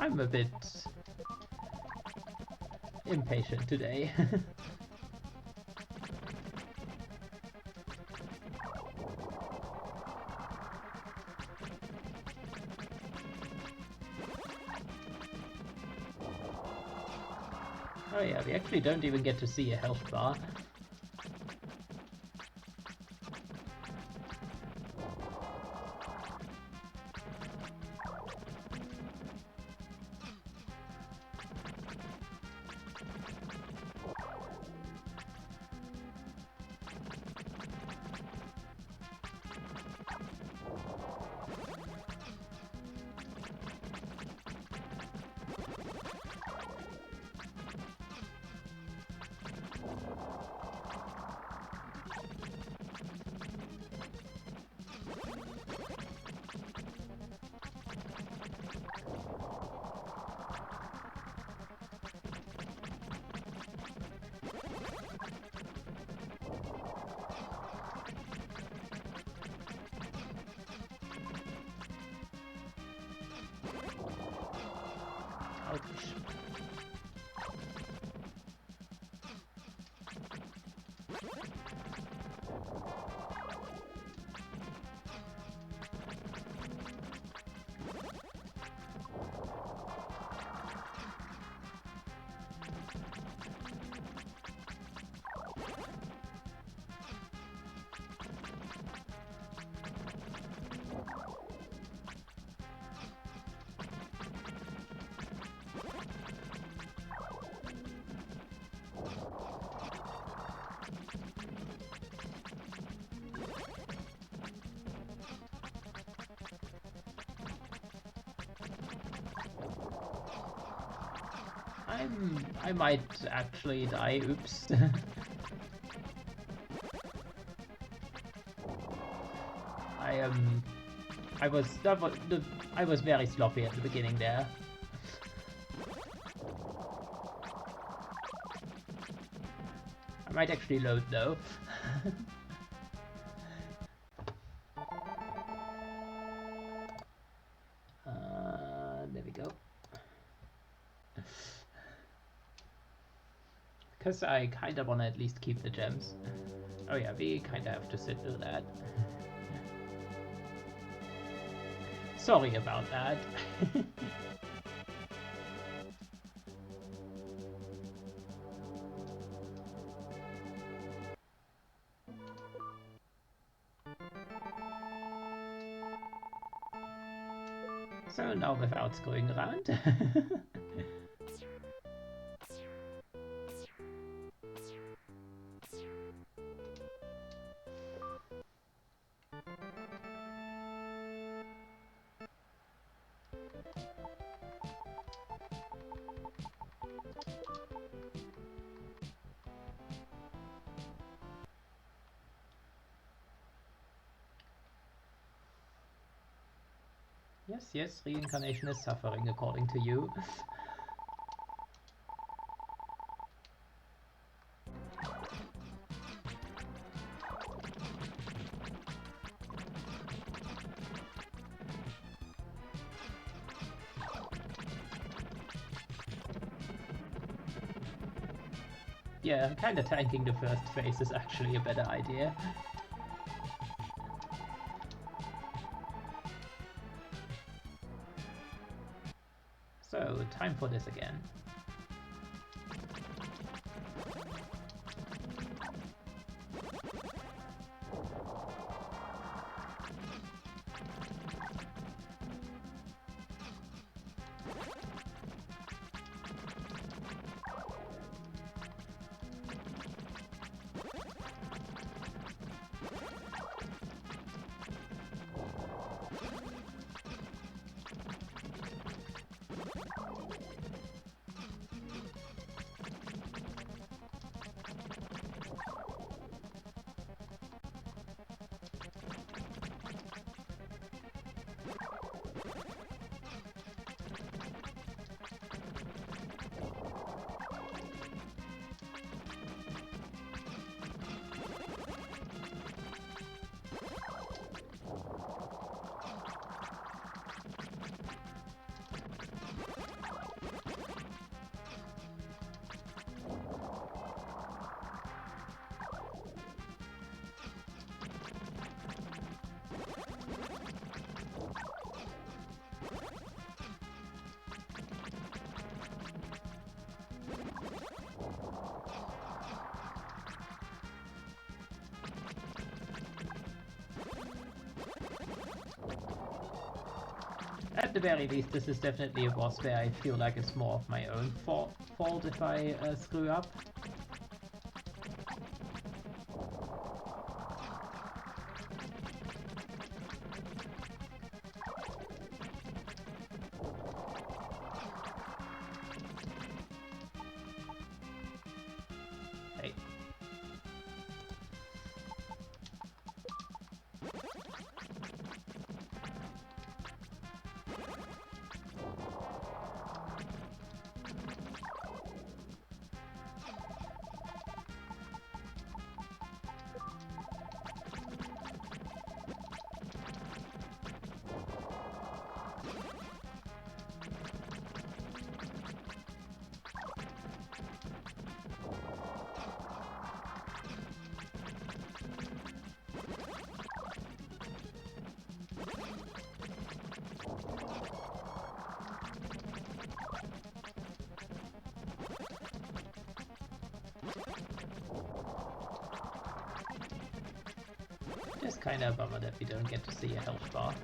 I'm a bit impatient today. Oh yeah, we actually don't even get to see a health bar. Ouch. I might actually die, oops. I was very sloppy at the beginning there. I might actually load though. There we go. Because I kinda wanna at least keep the gems. Oh yeah, we kinda have to sit through that. Sorry about that. So now without screwing around. Yes, reincarnation is suffering according to you. Yeah, kinda tanking the first phase is actually a better idea. So, time for this again. At the very least, this is definitely a boss where I feel like it's more of my own fault if I screw up. Hey. It's kinda a bummer that we don't get to see a health bar.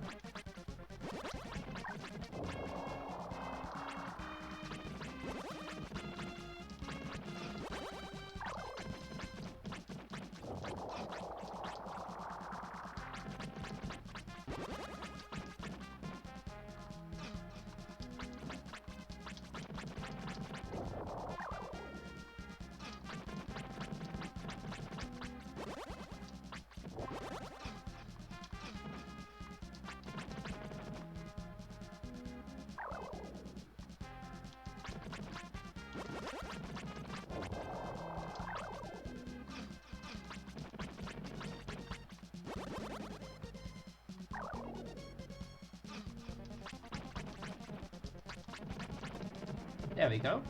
There we go.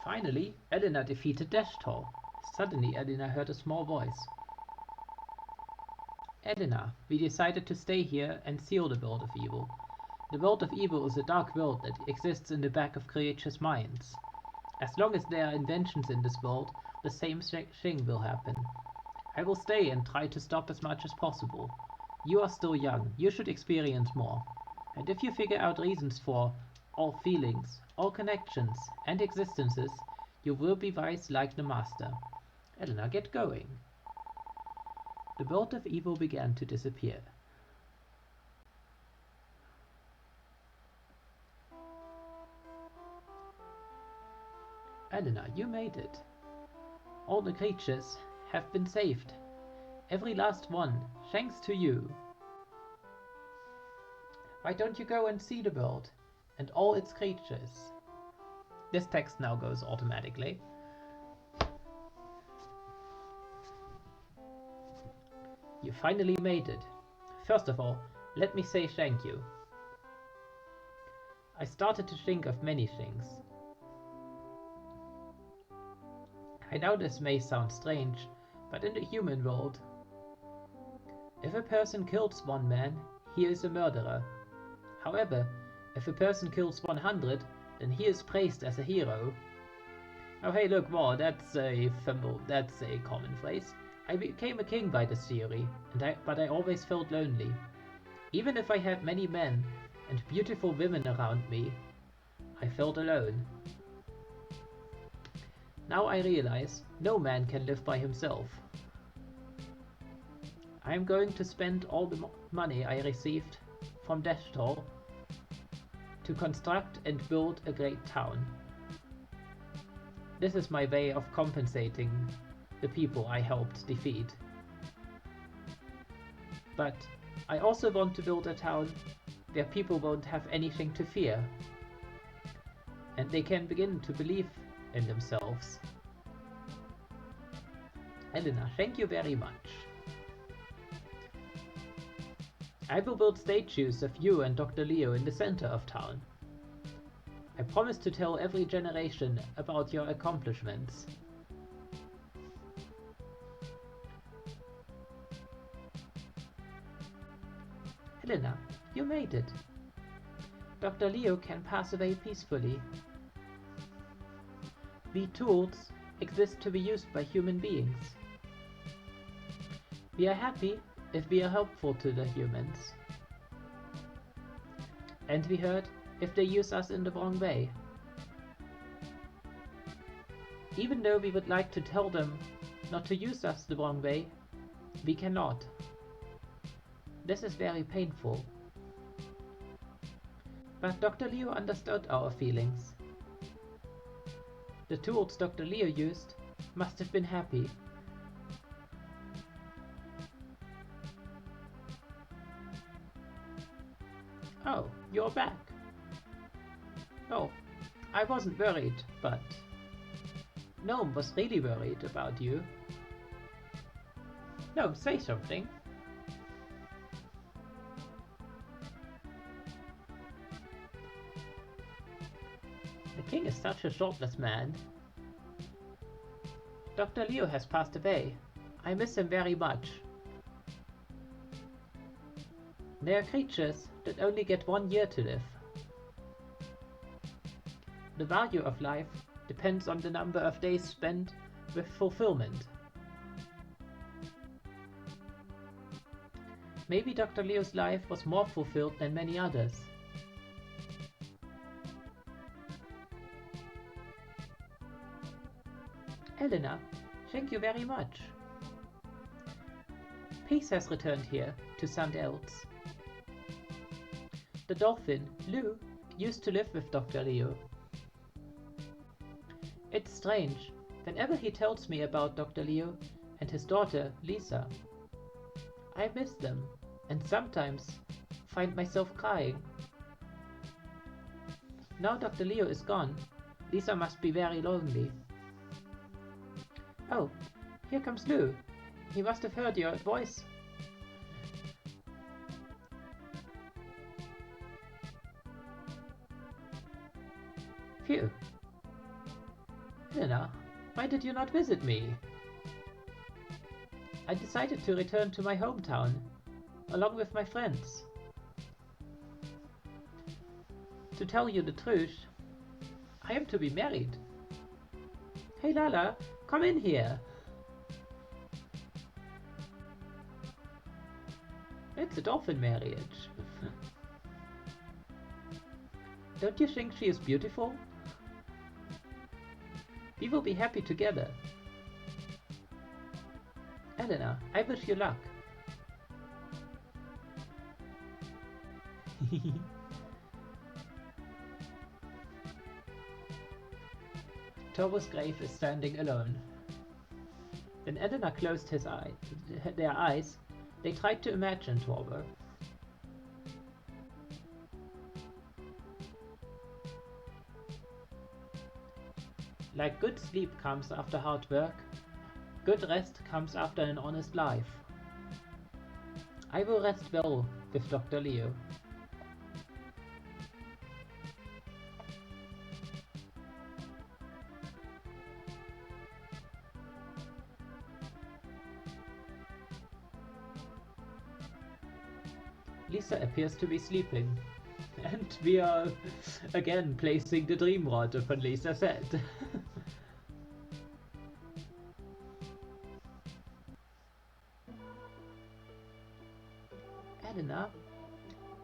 Finally, Elena defeated Dashtor. Suddenly, Elena heard a small voice. Elena, we decided to stay here and seal the World of Evil. The World of Evil is a dark world that exists in the back of creatures' minds. As long as there are inventions in this world, the same thing will happen. I will stay and try to stop as much as possible. You are still young, you should experience more. And if you figure out reasons for all feelings, all connections, and existences, you will be wise like the Master. Elena, get going. The world of evil began to disappear. Elena, you made it. All the creatures have been saved. Every last one, thanks to you. Why don't you go and see the world and all its creatures? This text now goes automatically. You finally made it. First of all, let me say thank you. I started to think of many things. I know this may sound strange, but in the human world, if a person kills one man, he is a murderer. However, if a person kills 100, then he is praised as a hero. Oh hey look, wow, that's a common phrase. I became a king by this theory, but I always felt lonely. Even if I had many men and beautiful women around me, I felt alone. Now I realize no man can live by himself. I am going to spend all the money I received from Death Toll to construct and build a great town. This is my way of compensating the people I helped defeat. But I also want to build a town where people won't have anything to fear, and they can begin to believe in themselves. Elena, thank you very much. I will build statues of you and Dr. Leo in the center of town. I promise to tell every generation about your accomplishments. Helena, you made it. Dr. Leo can pass away peacefully. We tools exist to be used by human beings. We are happy if we are helpful to the humans. And we hurt if they use us in the wrong way. Even though we would like to tell them not to use us the wrong way, we cannot. This is very painful. But Dr. Leo understood our feelings. The tools Dr. Leo used must have been happy. Oh, you're back. Oh, I wasn't worried, but Gnome was really worried about you. No, say something. The king is such a thoughtless man. Dr. Leo has passed away. I miss him very much. They are creatures that only get 1 year to live. The value of life depends on the number of days spent with fulfillment. Maybe Dr. Leo's life was more fulfilled than many others. Elena, thank you very much. Peace has returned here to St. Elds. The dolphin, Lou, used to live with Dr. Leo. It's strange, whenever he tells me about Dr. Leo and his daughter, Lisa, I miss them and sometimes find myself crying. Now Dr. Leo is gone, Lisa must be very lonely. Oh, here comes Lou. He must have heard your voice. Phew. Helena, why did you not visit me? I decided to return to my hometown, along with my friends. To tell you the truth, I am to be married. Hey Lala, come in here. It's a dolphin marriage. Don't you think she is beautiful? We will be happy together. Elena, I wish you luck. Torvus Grave is standing alone. Then Edna closed their eyes. They tried to imagine Torber. Like good sleep comes after hard work, good rest comes after an honest life. I will rest well with Dr. Leo. Lisa appears to be sleeping. And we are again placing the dream rod upon Lisa's head. Edna,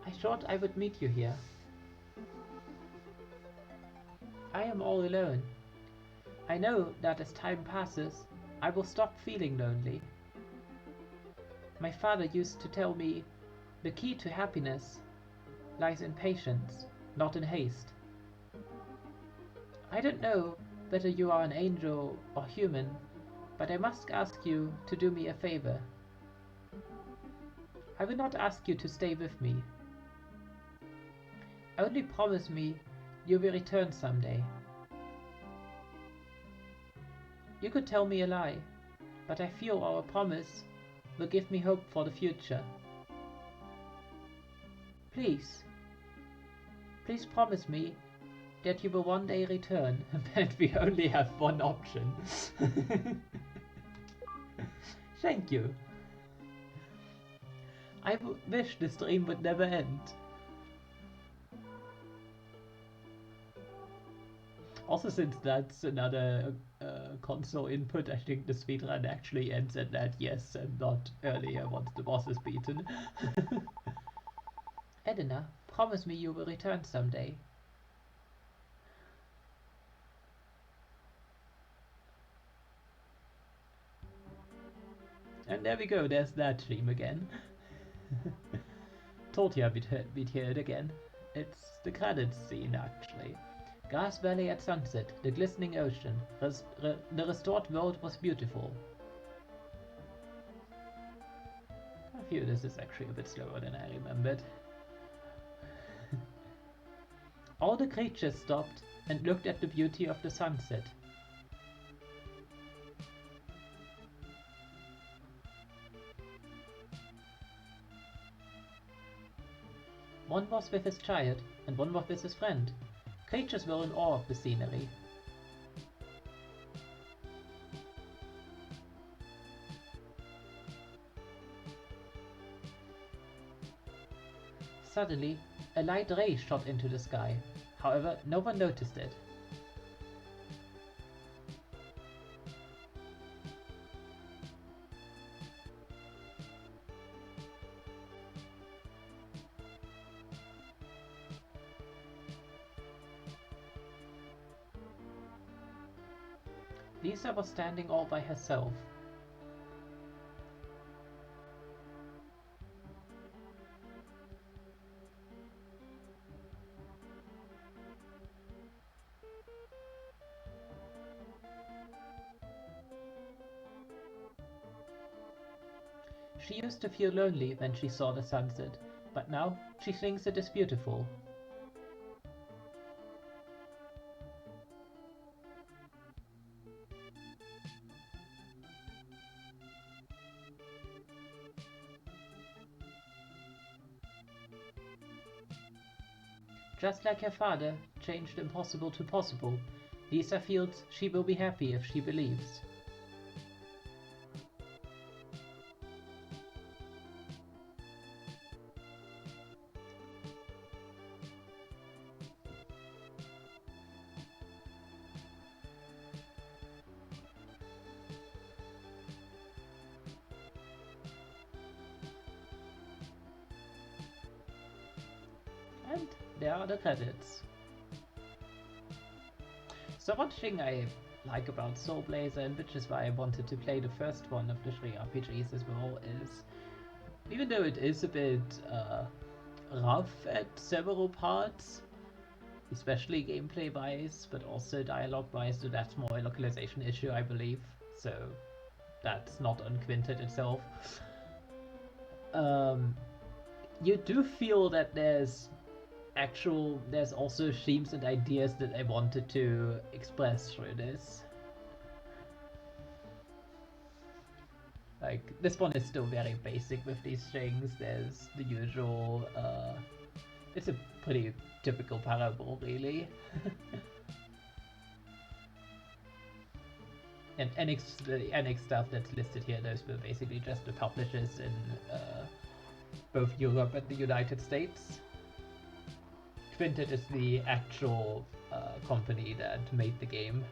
I thought I would meet you here. I am all alone. I know that as time passes, I will stop feeling lonely. My father used to tell me the key to happiness lies in patience, not in haste. I don't know whether you are an angel or human, but I must ask you to do me a favor. I will not ask you to stay with me. Only promise me you will return someday. You could tell me a lie, but I feel our promise will give me hope for the future. Please, please promise me that you will one day return and that we only have one option. Thank you. I wish this dream would never end. Also, since that's another console input, I think the speedrun actually ends at that yes and not earlier once the boss is beaten. Edna, promise me you will return someday. And there we go, there's that theme again. Told you we'd hear it again. It's the credits scene, actually. Grass Valley at sunset, the glistening ocean. The restored world was beautiful. I feel this is actually a bit slower than I remembered. All the creatures stopped and looked at the beauty of the sunset. One was with his child, and one was with his friend. Creatures were in awe of the scenery. Suddenly, a light ray shot into the sky. However, no one noticed it. Lisa was standing all by herself. She used to feel lonely when she saw the sunset, but now she thinks it is beautiful. Just like her father changed impossible to possible, Lisa feels she will be happy if she believes. And there are the credits. So one thing I like about Soul Blazer, and which is why I wanted to play the first one of the 3 RPGs as well, is even though it is a bit rough at several parts, especially gameplay wise, but also dialogue wise, so that's more a localization issue, I believe. So that's not on Quintet itself. You do feel that there's also themes and ideas that I wanted to express through this. Like, this one is still very basic with these things. There's the usual, it's a pretty typical parable, really. And the NX stuff that's listed here, those were basically just the publishers in both Europe and the United States. Quintet is the actual company that made the game.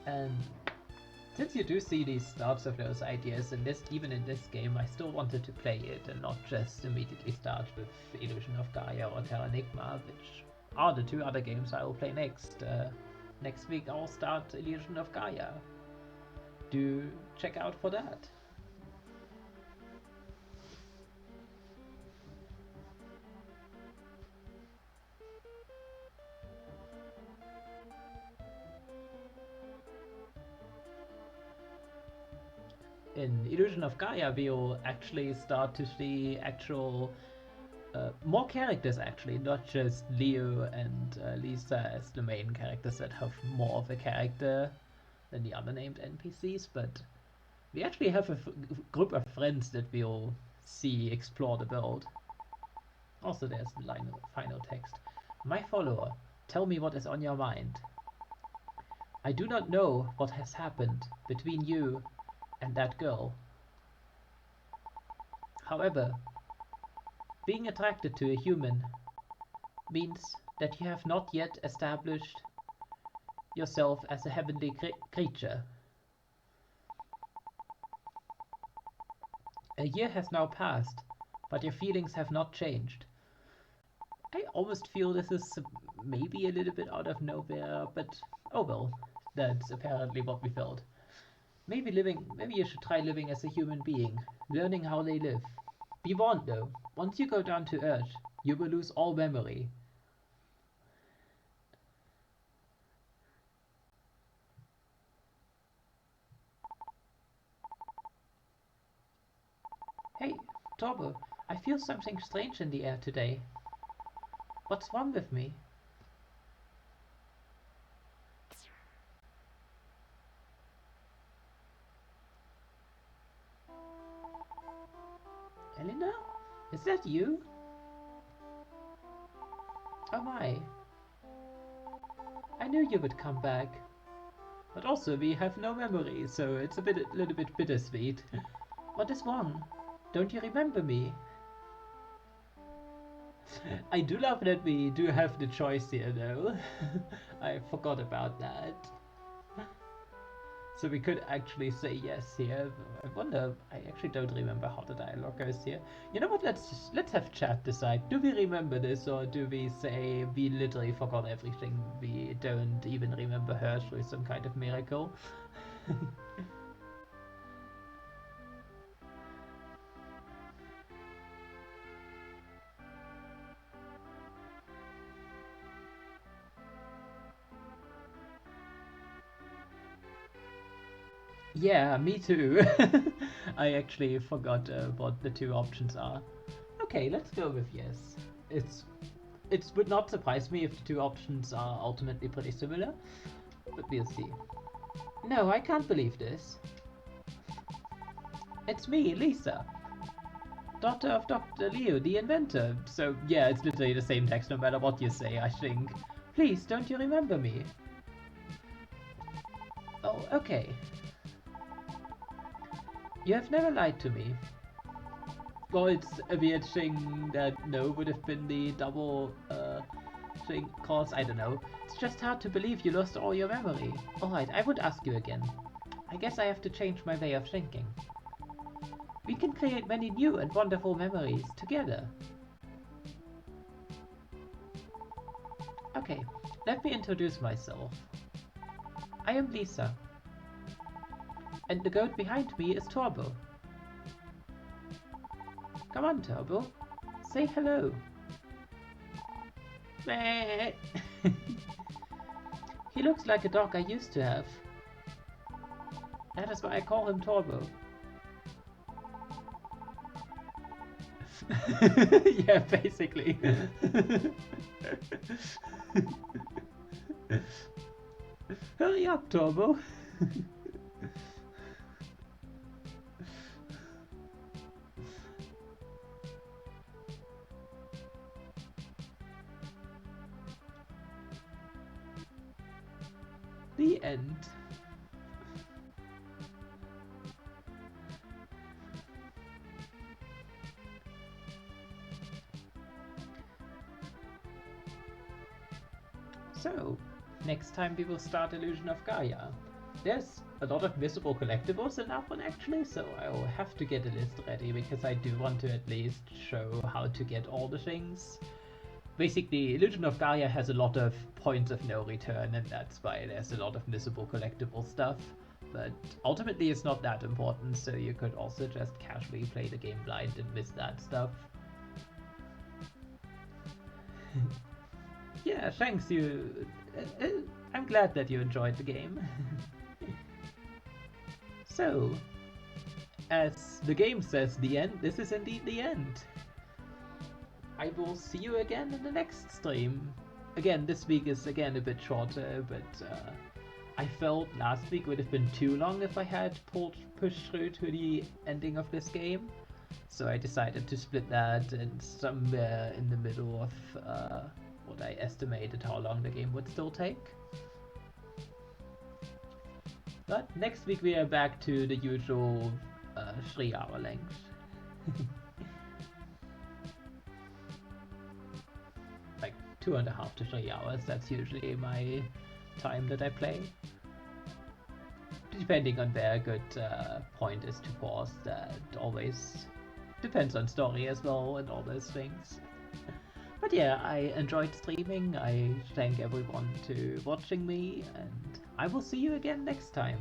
And since you do see these starts of those ideas in this, even in this game, I still wanted to play it and not just immediately start with Illusion of Gaia or Terranigma, which are the two other games I will play next. Next week I'll start Illusion of Gaia. Do check out for that. In Illusion of Gaia, we'll actually start to see actual more characters, actually, not just Leo and Lisa as the main characters that have more of a character than the other named NPCs, but we actually have a group of friends that we'll see explore the world. Also, there's the final text. My follower, tell me what is on your mind. I do not know what has happened between you and that girl. However, being attracted to a human means that you have not yet established yourself as a heavenly creature. A year has now passed, but your feelings have not changed. I almost feel this is maybe a little bit out of nowhere, but oh well, that's apparently what we felt. Maybe you should try living as a human being, learning how they live. Be warned though, once you go down to Earth, you will lose all memory. Hey, Torbo, I feel something strange in the air today. What's wrong with me? Elena? Is that you? Oh my. I knew you would come back. But also we have no memory, so it's a little bit bittersweet. What is wrong? Don't you remember me? I do love that we do have the choice here though. I forgot about that. So we could actually say yes here. I wonder, I actually don't remember how the dialogue goes here. You know what, let's have chat decide. Do we remember this, or do we say we literally forgot everything? We don't even remember her through some kind of miracle? Yeah, me too. I actually forgot what the two options are. Okay, let's go with yes. It would not surprise me if the two options are ultimately pretty similar, but we'll see. No, I can't believe this. It's me, Lisa. Daughter of Dr. Leo, the inventor. So yeah, it's literally the same text no matter what you say, I think. Please, don't you remember me? Oh, okay. You have never lied to me. Well, it's a weird thing that no would have been the double thing, cause I don't know. It's just hard to believe you lost all your memory. Alright, I won't ask you again. I guess I have to change my way of thinking. We can create many new and wonderful memories together. Okay, let me introduce myself. I am Lisa. And the goat behind me is Torbo. Come on, Turbo. Say hello. Meh. He looks like a dog I used to have. That is why I call him Torbo. Yeah, basically. Hurry up, Torbo. The end. So, next time we will start Illusion of Gaia. There's a lot of visible collectibles in that one actually, so I'll have to get a list ready because I do want to at least show how to get all the things. Basically, Illusion of Gaia has a lot of points of no return, and that's why there's a lot of visible collectible stuff. But ultimately it's not that important, so you could also just casually play the game blind and miss that stuff. Yeah, thanks you. I'm glad that you enjoyed the game. So, as the game says the end, this is indeed the end. I will see you again in the next stream. Again, this week is again a bit shorter, but I felt last week would have been too long if I had pushed through to the ending of this game. So I decided to split that and somewhere in the middle of what I estimated how long the game would still take. But next week we are back to the usual 3-hour length. Like 2.5 to 3 hours, that's usually my time that I play. Depending on where a good point is to pause, that always depends on story as well and all those things. But yeah, I enjoyed streaming. I thank everyone to watching me, and I will see you again next time.